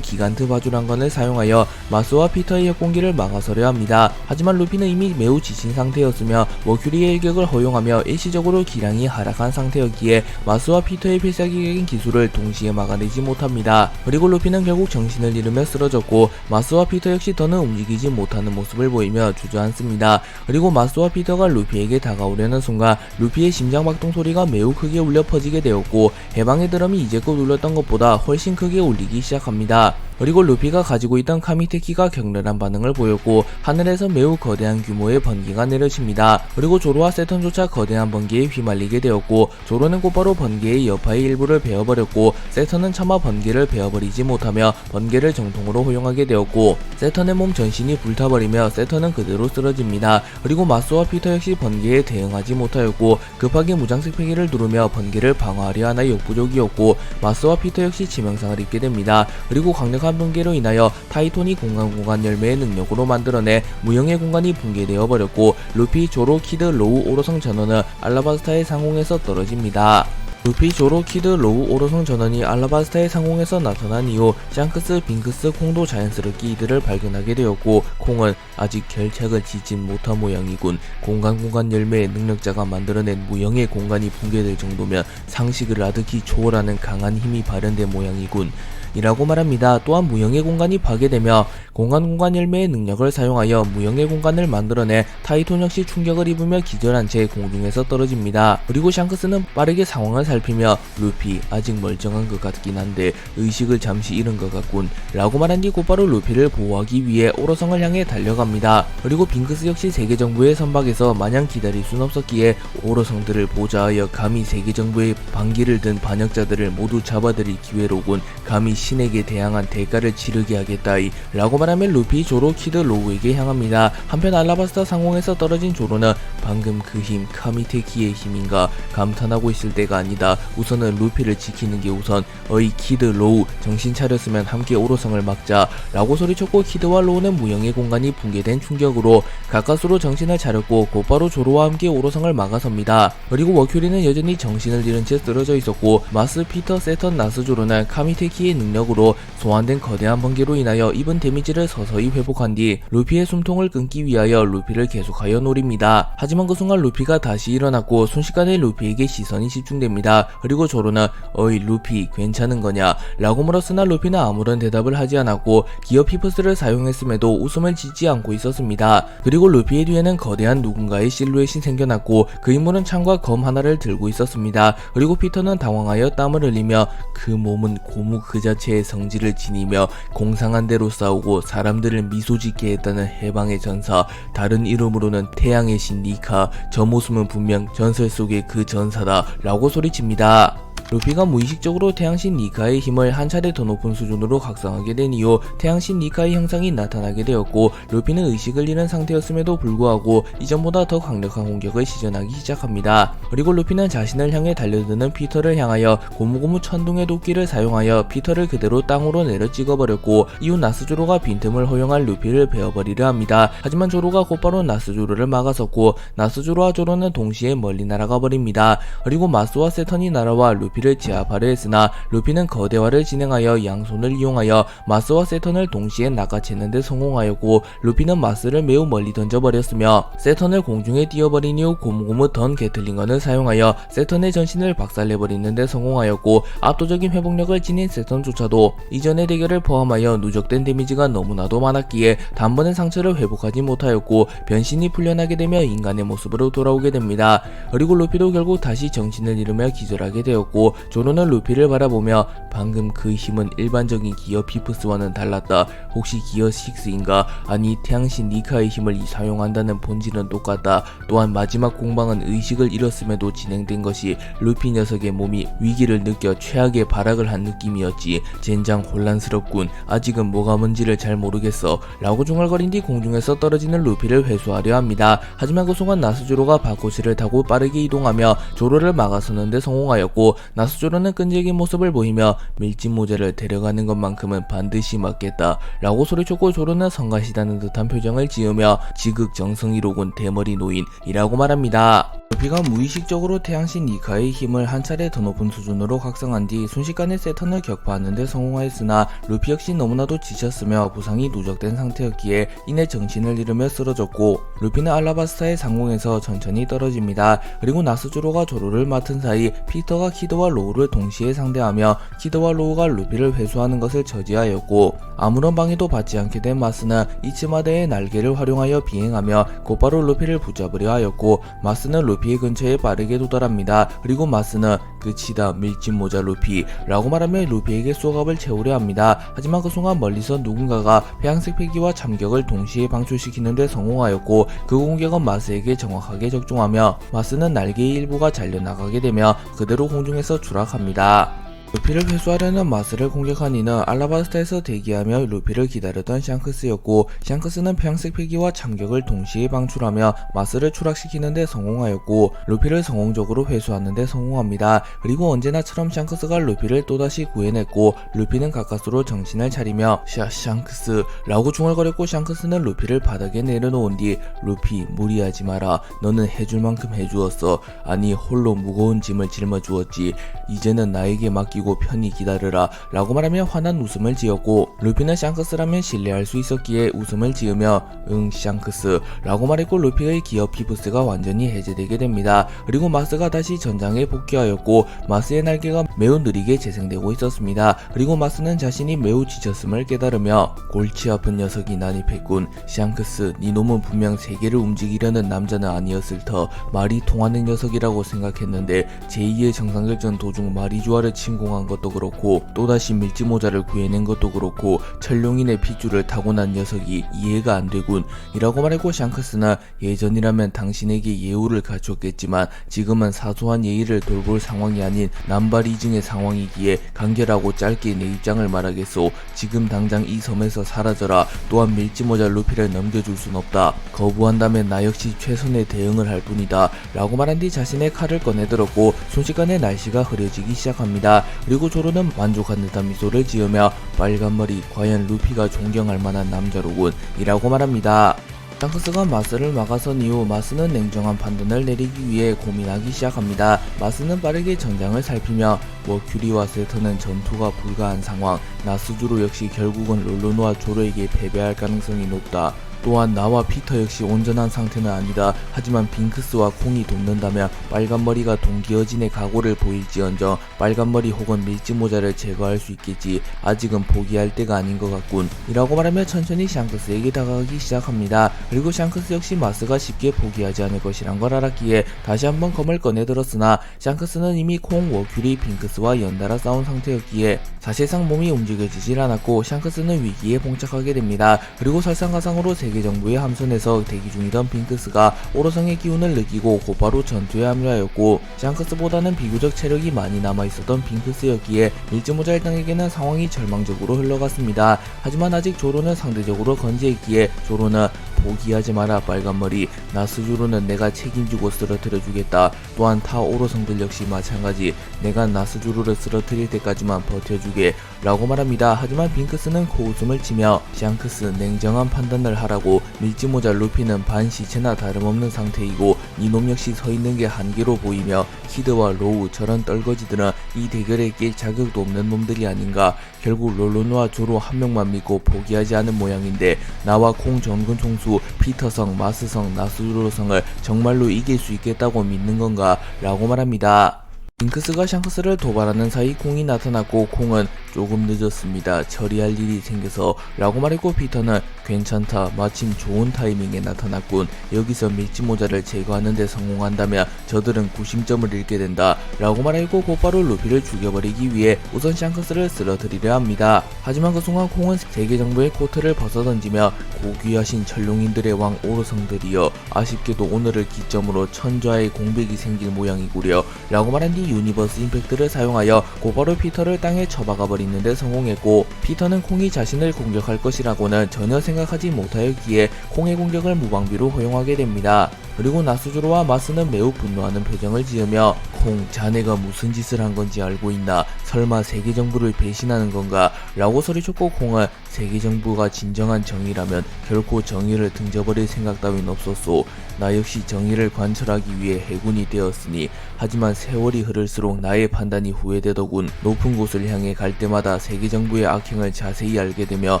기간트 바주란건을 사용하여 마스와 피터의 역공기를 막아서려 합니다. 하지만 루피는 이미 매우 지친 상태였으며 머큐리의 일격을 허용하며 일시적으로 기량이 하락한 상태였기에 마스와 피터의 필살기적인 기술을 동시에 막아내지 못합니다. 그리고 루피는 결국 정신을 잃으며 쓰러졌고 마스와 피터 역시 더는 움직이지 못하는 모습을 보이며 주저앉습니다. 그리고 마스와 피터가 루피에게 다가오려는 순간 루피의 심장박동 소리가 매우 크게 울려 퍼지게 되었고 해방의 드럼이 이제껏 울렸던 것보다 훨씬 크게 울리기 시작합니다. 그리고 루피가 가지고 있던 카미테키가 격렬한 반응을 보였고 하늘에서 매우 거대한 규모의 번개가 내려칩니다. 그리고 조로와 세턴조차 거대한 번개에 휘말리게 되었고 조로는 곧바로 번개의 여파의 일부를 베어버렸고 세턴은 차마 번개를 베어버리지 못하며 번개를 정통으로 허용하게 되었고 세턴의 몸 전신이 불타버리며 세턴은 그대로 쓰러집니다. 그리고 마스와 피터 역시 번개에 대응하지 못하였고 급하게 무장색 패기를 누르며 번개를 방어하려 하나 역부족이었고 마스와 피터 역시 치명상을 입게 됩니다. 그리고 강력한 번개로 인하여 타이톤이 공간 열매의 능력으로 만들어내 무형의 공간이 붕괴되어 버렸고 루피, 조로, 키드, 로우, 오로성 전원은 알라바스타의 상공에서 떨어집니다. 루피, 조로, 키드, 로우, 오로성 전원이 알라바스타의 상공에서 나타난 이후 샹크스, 빙크스, 콩도 자연스럽게 이들을 발견하게 되었고 콩은 아직 결착을 짓진 못한 모양이군. 공간 열매의 능력자가 만들어낸 무형의 공간이 붕괴될 정도면 상식을 아득히 초월하는 강한 힘이 발현된 모양이군. 이라고 말합니다. 또한 무형의 공간이 파괴되며 공간 열매의 능력을 사용하여 무형의 공간을 만들어내 타이톤 역시 충격을 입으며 기절한 채 공중에서 떨어집니다. 그리고 샹크스는 빠르게 상황을 살피며 루피 아직 멀쩡한 것 같긴 한데 의식을 잠시 잃은 것 같군 라고 말한 뒤 곧바로 루피를 보호하기 위해 오로성을 향해 달려갑니다. 그리고 빙크스 역시 세계정부의 선박에서 마냥 기다릴 순 없었기에 오로성들을 보좌하여 감히 세계정부의 반기를 든 반역자들을 모두 잡아들일 기회로군. 감히 신에게 대항한 대가를 치르게 하겠다이 라고 말하며 루피, 조로, 키드, 로우에게 향합니다. 한편 알라바스타 상공에서 떨어진 조로는 방금 그 힘 카미테키의 힘인가 감탄하고 있을 때가 아니다. 우선은 루피를 지키는 게 우선. 어이 키드, 로우 정신 차렸으면 함께 오로성을 막자 라고 소리쳤고 키드와 로우는 무형의 공간이 붕괴된 충격으로 가까스로 정신을 차렸고 곧바로 조로와 함께 오로성을 막아섭니다. 그리고 워큐리는 여전히 정신을 잃은 채 쓰러져 있었고 마스, 피터, 세턴, 나스조로는 카미테키의 능력으로 소환된 거대한 번개로 인하여 입은 데미지를 서서히 회복한 뒤 루피의 숨통을 끊기 위하여 루피를 계속하여 노립니다. 하지만 그 순간 루피가 다시 일어났고 순식간에 루피에게 시선이 집중됩니다. 그리고 조로는 어이 루피 괜찮은 거냐 라고 물었으나 루피는 아무런 대답을 하지 않았고 기어 피프스를 사용했음에도 웃음을 짓지 않고 있었습니다. 그리고 루피의 뒤에는 거대한 누군가의 실루엣이 생겨났고 그 인물은 창과 검 하나를 들고 있었습니다. 그리고 피터는 당황하여 땀을 흘리며 그 몸은 고무 그 자체의 성질을 지니며 공상한 대로 싸우고 사람들을 미소짓게 했다는 해방의 전사, 다른 이름으로는 태양의 신 니카, 저 모습은 분명 전설 속의 그 전사다 라고 소리칩니다. 루피가 무의식적으로 태양신 니카의 힘을 한 차례 더 높은 수준으로 각성하게 된 이후 태양신 니카의 형상이 나타나게 되었고 루피는 의식을 잃은 상태였음에도 불구하고 이전보다 더 강력한 공격을 시전하기 시작합니다. 그리고 루피는 자신을 향해 달려드는 피터를 향하여 고무고무 천둥의 도끼를 사용하여 피터를 그대로 땅으로 내려 찍어버렸고 이후 나스조로가 빈틈을 허용할 루피를 베어버리려 합니다. 하지만 조로가 곧바로 나스조로를 막아섰고 나스조로와 조로는 동시에 멀리 날아가 버립니다. 그리고 마스와 세턴이 날아와 루피를 제압하려 했으나 루피는 거대화를 진행하여 양손을 이용하여 마스와 세턴을 동시에 낚아채는 데 성공하였고 루피는 마스를 매우 멀리 던져버렸으며 세턴을 공중에 띄워버린 이후 고무고무 던 게틀링건을 사용하여 세턴의 전신을 박살내버리는 데 성공하였고 압도적인 회복력을 지닌 세턴조차도 이전의 대결을 포함하여 누적된 데미지가 너무나도 많았기에 단번에 상처를 회복하지 못하였고 변신이 풀려나게 되며 인간의 모습으로 돌아오게 됩니다. 그리고 루피도 결국 다시 정신을 잃으며 기절하게 되었고 했고 조로는 루피를 바라보며 방금 그 힘은 일반적인 기어 피프스와는 달랐다. 혹시 기어 6인가? 아니 태양신 니카의 힘을 사용한다는 본질은 똑같다. 또한 마지막 공방은 의식을 잃었음에도 진행된 것이 루피 녀석의 몸이 위기를 느껴 최악의 발악을 한 느낌이었지. 젠장 혼란스럽군. 아직은 뭐가 뭔지를 잘 모르겠어 라고 중얼거린 뒤 공중에서 떨어지는 루피를 회수하려 합니다. 하지만 그 순간 나스조로가 바코시를 타고 빠르게 이동하며 조로를 막아서는데 성공하였고 나스조로는 끈질긴 모습을 보이며 밀짚 모자를 데려가는 것만큼은 반드시 막겠다 라고 소리쳤고 조로는 성가시다는 듯한 표정을 지으며 지극정성이로군 대머리 노인이라고 말합니다. 루피가 무의식적으로 태양신 니카의 힘을 한 차례 더 높은 수준으로 각성한 뒤 순식간에 세턴을 격파하는 데 성공하였으나 루피 역시 너무나도 지쳤으며 부상이 누적된 상태였기에 이내 정신을 잃으며 쓰러졌고 루피는 알라바스타의 상공에서 천천히 떨어집니다. 그리고 나스조로가 조로를 맡은 사이 피터가 키드와 로우를 동시에 상대하며 키드와 로우가 루피를 회수하는 것을 저지하였고 아무런 방해도 받지 않게 된 마스는 이츠마데의 날개를 활용하여 비행하며 곧바로 루피를 붙잡으려 하였고 마스는 루피의 근처에 빠르게 도달합니다. 그리고 마스는 끝이다 밀짚 모자 루피 라고 말하며 루피에게 쏘갑을 채우려 합니다. 하지만 그 순간 멀리서 누군가가 회양색 패기와 참격을 동시에 방출시키는 데 성공하였고 그 공격은 마스에게 정확하게 적중하며 마스는 날개의 일부가 잘려나가게 되며 그대로 공중에서 추락합니다. 루피를 회수하려는 마스를 공격한 이는 알라바스타에서 대기하며 루피를 기다렸던 샹크스였고 샹크스는 평색 패기와 참격을 동시에 방출하며 마스를 추락시키는 데 성공하였고 루피를 성공적으로 회수하는 데 성공합니다. 그리고 언제나처럼 샹크스가 루피를 또다시 구해냈고 루피는 가까스로 정신을 차리며 샹크스 라고 중얼거렸고 샹크스는 루피를 바닥에 내려놓은 뒤 루피 무리하지 마라. 너는 해줄 만큼 해주었어. 아니 홀로 무거운 짐을 짊어주었지. 이제는 나에게 맡기고 편히 기다려라 라고 말하며 환한 웃음을 지었고 루피는 샹크스라면 신뢰할 수 있었기에 웃음을 지으며 응 샹크스 라고 말했고 루피의 기어 피부스가 완전히 해제되게 됩니다. 그리고 마스가 다시 전장에 복귀하였고 마스의 날개가 매우 느리게 재생되고 있었습니다. 그리고 마스는 자신이 매우 지쳤음을 깨달으며 골치 아픈 녀석이 난입했군. 샹크스 네 놈은 분명 세계를 움직이려는 남자는 아니었을 터 말이 통하는 녀석이라고 생각했는데 제2의 정상결전 도중 마리주아를 침공한 것도 그렇고 또다시 밀짚 모자를 구해낸 것도 그렇고 철룡인의 핏줄을 타고난 녀석이 이해가 안 되군 이라고 말했고 샹크스는 예전이라면 당신에게 예우를 갖췄겠지만 지금은 사소한 예의를 돌볼 상황이 아닌 남발이증의 상황이기에 간결하고 짧게 내 입장을 말하겠소. 지금 당장 이 섬에서 사라져라. 또한 밀짚 모자 루피를 넘겨줄 순 없다. 거부한다면 나 역시 최선의 대응을 할 뿐이다 라고 말한 뒤 자신의 칼을 꺼내들었고 순식간에 날씨가 흐려지기 시작합니다. 그리고 조로는 만족한 듯한 미소를 지으며 빨간머리 과연 루피가 존경할 만한 남자로군 이라고 말합니다. 샹크스가 마스를 막아선 이후 마스는 냉정한 판단을 내리기 위해 고민하기 시작합니다. 마스는 빠르게 전장을 살피며 머큐리와 세턴은 전투가 불가한 상황, 나스주로 역시 결국은 롤로노와 조로에게 패배할 가능성이 높다. 또한 나와 피터 역시 온전한 상태는 아니다. 하지만 빙크스와 콩이 돕는다면 빨간머리가 동기어진의 각오를 보일지언정 빨간머리 혹은 밀짚 모자를 제거할 수 있겠지. 아직은 포기할 때가 아닌 것 같군 이라고 말하며 천천히 샹크스에게 다가가기 시작합니다. 그리고 샹크스 역시 마스가 쉽게 포기하지 않을 것이란 걸 알았기에 다시 한번 검을 꺼내들었으나 샹크스는 이미 콩, 워큐리, 빙크스와 연달아 싸운 상태였기에 사실상 몸이 움직여지질 않았고 샹크스는 위기에 봉착하게 됩니다. 그리고 설상가상으로 세계 정부의 함선에서 대기 중이던 빙크스가 오로성의 기운을 느끼고 곧바로 전투에 합류하였고 샹크스보다는 비교적 체력이 많이 남아있었던 빙크스였기에 밀짚 모자 일당에게는 상황이 절망적으로 흘러갔습니다. 하지만 아직 조로는 상대적으로 건재했기에 조로는 포기하지 마라 빨간머리. 나스주로는 내가 책임지고 쓰러뜨려주겠다. 또한 타 오로성들 역시 마찬가지. 내가 나스주로를 쓰러뜨릴 때까지만 버텨주게 라고 말합니다. 하지만 빙크스는 코웃음을 치며 샹크스 냉정한 판단을 하라고. 밀짚 모자 루피는 반시체나 다름없는 상태이고 이놈 역시 서있는 게 한계로 보이며 키드와 로우 저런 떨거지들은 이 대결에 낄 자격도 없는 놈들이 아닌가. 결국 롤로노와 조로 한 명만 믿고 포기하지 않은 모양인데 나와 콩 전군 총수 피터성, 마스성, 나스주로성을 정말로 이길 수 있겠다고 믿는 건가 라고 말합니다. 빙크스가 샹크스를 도발하는 사이 콩이 나타났고 콩은 조금 늦었습니다. 처리할 일이 생겨서 라고 말했고 피터는 괜찮다. 마침 좋은 타이밍에 나타났군. 여기서 밀짚 모자를 제거하는 데 성공한다면 저들은 구심점을 잃게 된다. 라고 말했고 곧바로 루피를 죽여버리기 위해 우선 샹크스를 쓰러뜨리려 합니다. 하지만 그 순간 콩은 세계 정부의 코트를 벗어던지며 고귀하신 천룡인들의 왕 오로성들이여 아쉽게도 오늘을 기점으로 천좌의 공백이 생길 모양이구려. 라고 말한 뒤 유니버스 임팩트를 사용하여 곧바로 피터를 땅에 처박아 버리는데 성공했고 피터는 콩이 자신을 공격할 것이라고는 전혀 생각하지 못하였기에 콩의 공격을 무방비로 허용하게 됩니다. 그리고 나스조로와 마스는 매우 분노하는 표정을 지으며 콩 자네가 무슨 짓을 한 건지 알고 있나? 설마 세계정부를 배신하는 건가? 라고 소리쳤고 콩은 세계정부가 진정한 정의라면 결코 정의를 등져버릴 생각 따윈 없었소. 나 역시 정의를 관철하기 위해 해군이 되었으니 하지만 세월이 흐를수록 나의 판단이 후회되더군. 높은 곳을 향해 갈 때마다 세계정부의 악행을 자세히 알게 되며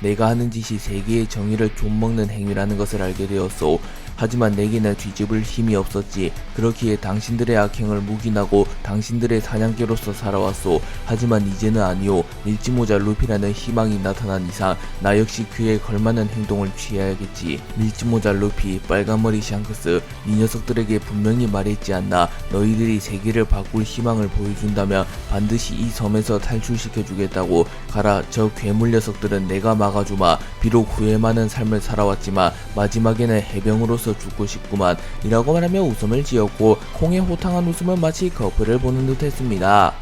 내가 하는 짓이 세계의 정의를 좀먹는 행위라는 것을 알게 되었소. 하지만 내게는 뒤집을 힘이 없었지. 그렇기에 당신들의 악행을 묵인하고 당신들의 사냥개로서 살아왔소. 하지만 이제는 아니오. 밀짚모자 루피라는 희망이 나타난 이상 나 역시 그에 걸맞는 행동을 취해야겠지. 밀짚모자 루피, 빨간머리 샹크스, 이 녀석들에게 분명히 말했지 않나. 너희들이 세계를 바꿀 희망을 보여준다면 반드시 이 섬에서 탈출시켜주겠다고. 가라, 저 괴물 녀석들은 내가 막아주마. 비록 후회 많은 삶을 살아왔지만 마지막에는 해병으로서 죽고 싶구만. 이라고 말하며 웃음을 지었고 콩의 호탕한 웃음은 마치 커플을 보는 듯 했습니다.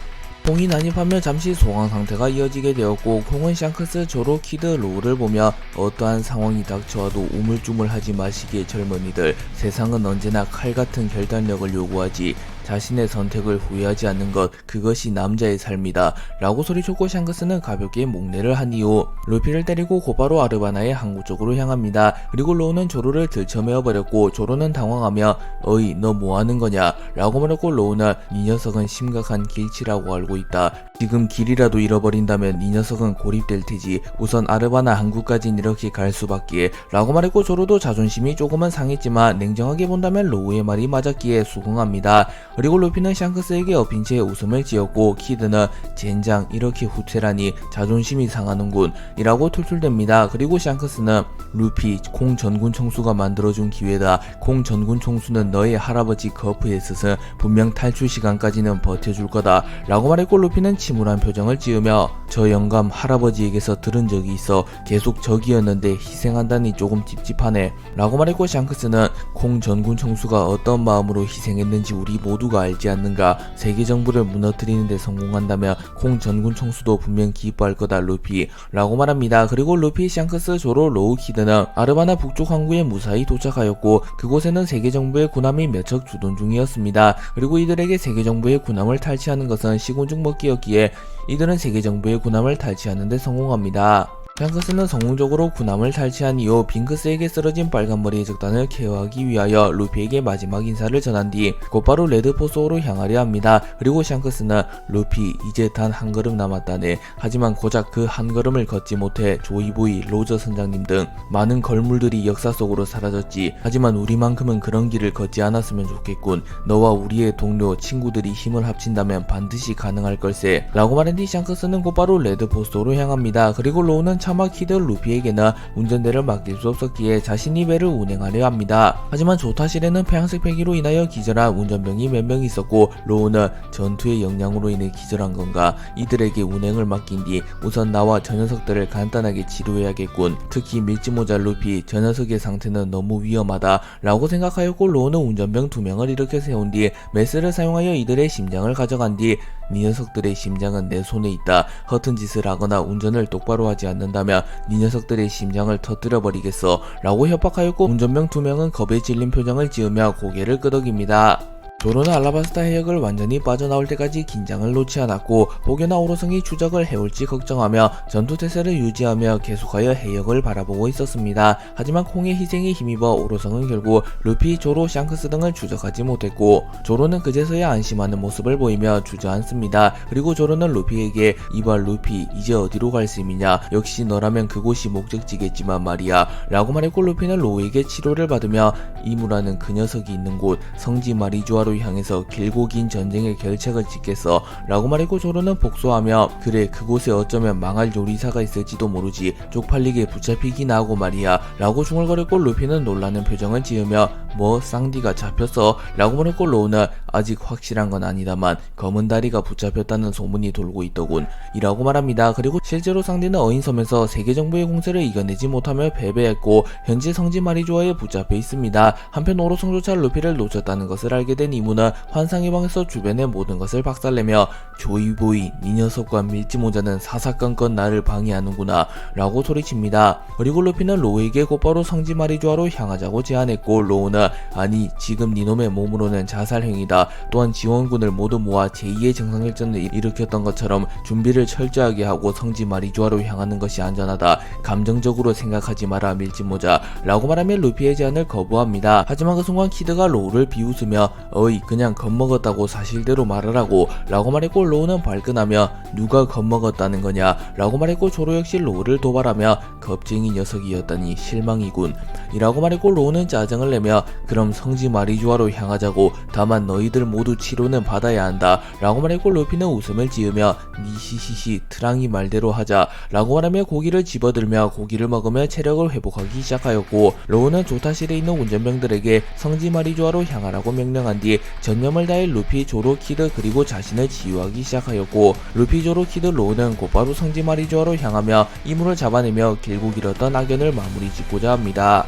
콩이 난입하며 잠시 소강 상태가 이어지게 되었고 콩은 샹크스, 조로, 키드, 로우를 보며 어떠한 상황이 닥쳐와도 우물쭈물하지 마시기에 젊은이들. 세상은 언제나 칼같은 결단력을 요구하지. 자신의 선택을 후회하지 않는 것, 그것이 남자의 삶이다. 라고 소리쳤고 샹크스는 가볍게 목례를 한 이후 루피를 때리고 곧바로 아르바나의 항구 쪽으로 향합니다. 그리고 로우는 조로를 들쳐매어 버렸고 조로는 당황하며 어이 너 뭐하는 거냐? 라고 말했고 로우는 이 녀석은 심각한 길치라고 알고 있다. 지금 길이라도 잃어버린다면 이 녀석은 고립될 테지. 우선 아르바나 항구까진 이렇게 갈 수밖에. 라고 말했고 조로도 자존심이 조금은 상했지만 냉정하게 본다면 로우의 말이 맞았기에 수긍합니다. 그리고 루피는 샹크스에게 엎인 채 웃음을 지었고 키드는 젠장 이렇게 후퇴라니 자존심이 상하는군 이라고 툴툴댑니다. 그리고 샹크스는 루피, 콩 전군 총수가 만들어준 기회다. 콩 전군 총수는 너의 할아버지 거프의 스승, 분명 탈출 시간까지는 버텨줄 거다. 라고 말했고 루피는 침울한 표정을 지으며 저 영감 할아버지에게서 들은 적이 있어. 계속 적이었는데 희생한다니 조금 찝찝하네. 라고 말했고 샹크스는 콩 전군 총수가 어떤 마음으로 희생했는지 우리 모두가 알지 않는가. 세계 정부를 무너뜨리는 데 성공한다면 콩 전군 총수도 분명 기뻐할 거다 루피. 라고 말합니다. 그리고 루피, 샹크스, 조로, 로우, 키드는 아르바나 북쪽 항구에 무사히 도착하였고 그곳에는 세계 정부의 군함이 몇 척 주둔 중이었습니다. 그리고 이들에게 세계 정부의 군함을 탈취하는 것은 시곤죽 먹기였기에 이들은 세계 정부의 군함을 탈취하는 데 성공합니다. 샹크스는 성공적으로 군함을 탈취한 이후 빙크스에게 쓰러진 빨간머리의 적단을 케어하기 위하여 루피에게 마지막 인사를 전한 뒤 곧바로 레드포소로 향하려 합니다. 그리고 샹크스는 루피 이제 단 한 걸음 남았다네. 하지만 고작 그 한 걸음을 걷지 못해 조이보이, 로저 선장님 등 많은 걸물들이 역사 속으로 사라졌지. 하지만 우리만큼은 그런 길을 걷지 않았으면 좋겠군. 너와 우리의 동료, 친구들이 힘을 합친다면 반드시 가능할 걸세. 라고 말한 뒤 샹크스는 곧바로 레드포소로 향합니다. 그리고 로우는 차마 키드 루피에게는 운전대를 맡길 수 없었기에 자신이 배를 운행하려 합니다. 하지만 조타실에는 폐양색 폐기로 인하여 기절한 운전병이 몇 명 있었고 로우는 전투의 영향으로 인해 기절한 건가. 이들에게 운행을 맡긴 뒤 우선 나와 저 녀석들을 간단하게 치료해야겠군. 특히 밀짚모자 루피, 저 녀석의 상태는 너무 위험하다 라고 생각하였고 로우는 운전병 2명을 일으켜 세운 뒤 메스를 사용하여 이들의 심장을 가져간 뒤 니 녀석들의 심장은 내 손에 있다. 허튼 짓을 하거나 운전을 똑바로 하지 않는다면 니 녀석들의 심장을 터뜨려 버리겠어 라고 협박하였고 운전병 2명은 겁에 질린 표정을 지으며 고개를 끄덕입니다. 조로는 알라바스타 해역을 완전히 빠져나올 때까지 긴장을 놓지 않았고 혹여나 오로성이 추적을 해올지 걱정하며 전투태세를 유지하며 계속하여 해역을 바라보고 있었습니다. 하지만 콩의 희생에 힘입어 오로성은 결국 루피, 조로, 샹크스 등을 추적하지 못했고 조로는 그제서야 안심하는 모습을 보이며 주저앉습니다. 그리고 조로는 루피에게 이봐 루피 이제 어디로 갈 셈이냐. 역시 너라면 그곳이 목적지겠지만 말이야 라고 말했고 루피는 로우에게 치료를 받으며 이무라는 그 녀석이 있는 곳 성지 마리주아로 마리조아로 향해서 길고 긴 전쟁의 결책을 짓겠어 라고 말했고, 조로는 복수하며 그래 그곳에 어쩌면 망할 요리사가 있을지도 모르지, 쪽팔리게 붙잡히기나 하고 말이야 라고 중얼거렸고, 루피는 놀라는 표정을 지으며 뭐 쌍디가 잡혔어 라고 말했고, 로우는 아직 확실한 건 아니다만 검은 다리가 붙잡혔다는 소문이 돌고 있더군 이라고 말합니다. 그리고 실제로 쌍디는 어인섬에서 세계 정부의 공세를 이겨내지 못하며 패배했고 현재 성지 마리조아에 붙잡혀 있습니다. 한편 오로성조차 루피를 놓쳤다는 것을 알게 된 이무는 환상의 방에서 주변의 모든 것을 박살내며 조이보이 니 녀석과 밀지모자는 사사건건 나를 방해하는구나 라고 소리칩니다. 그리고 루피는 로우에게 곧바로 성지 마리조아로 향하자고 제안했고, 로우는 아니 지금 니놈의 몸으로는 자살행위다, 또한 지원군을 모두 모아 제2의 정상일전을 일으켰던 것처럼 준비를 철저하게 하고 성지 마리조아로 향하는 것이 안전하다, 감정적으로 생각하지 마라 밀지모자 라고 말하며 루피의 제안을 거부합니다. 하지만 그 순간 키드가 로우를 비웃으며 어이 그냥 겁먹었다고 사실대로 말하라고 라고 말했고, 로우는 발끈하며 누가 겁먹었다는 거냐 라고 말했고, 조로 역시 로우를 도발하며 겁쟁이 녀석이었다니 실망이군 이라고 말했고, 로우는 짜증을 내며 그럼 성지 마리조아로 향하자고, 다만 너희들 모두 치료는 받아야 한다 라고 말했고, 루피는 웃음을 지으며 니시시시 트랑이 말대로 하자 라고 말하며 고기를 집어들며 고기를 먹으며 체력을 회복하기 시작하였고, 로우는 조타실에 있는 운전병들에게 성지 마리조아로 향하라고 명령한 뒤 전념을 다해 루피, 조로, 키드 그리고 자신을 치유하기 시작하였고, 루피, 조로, 키드, 로우는 곧바로 성지 마리조아로 향하며 이물을 잡아내며 길고 길었던 악연을 마무리 짓고자 합니다.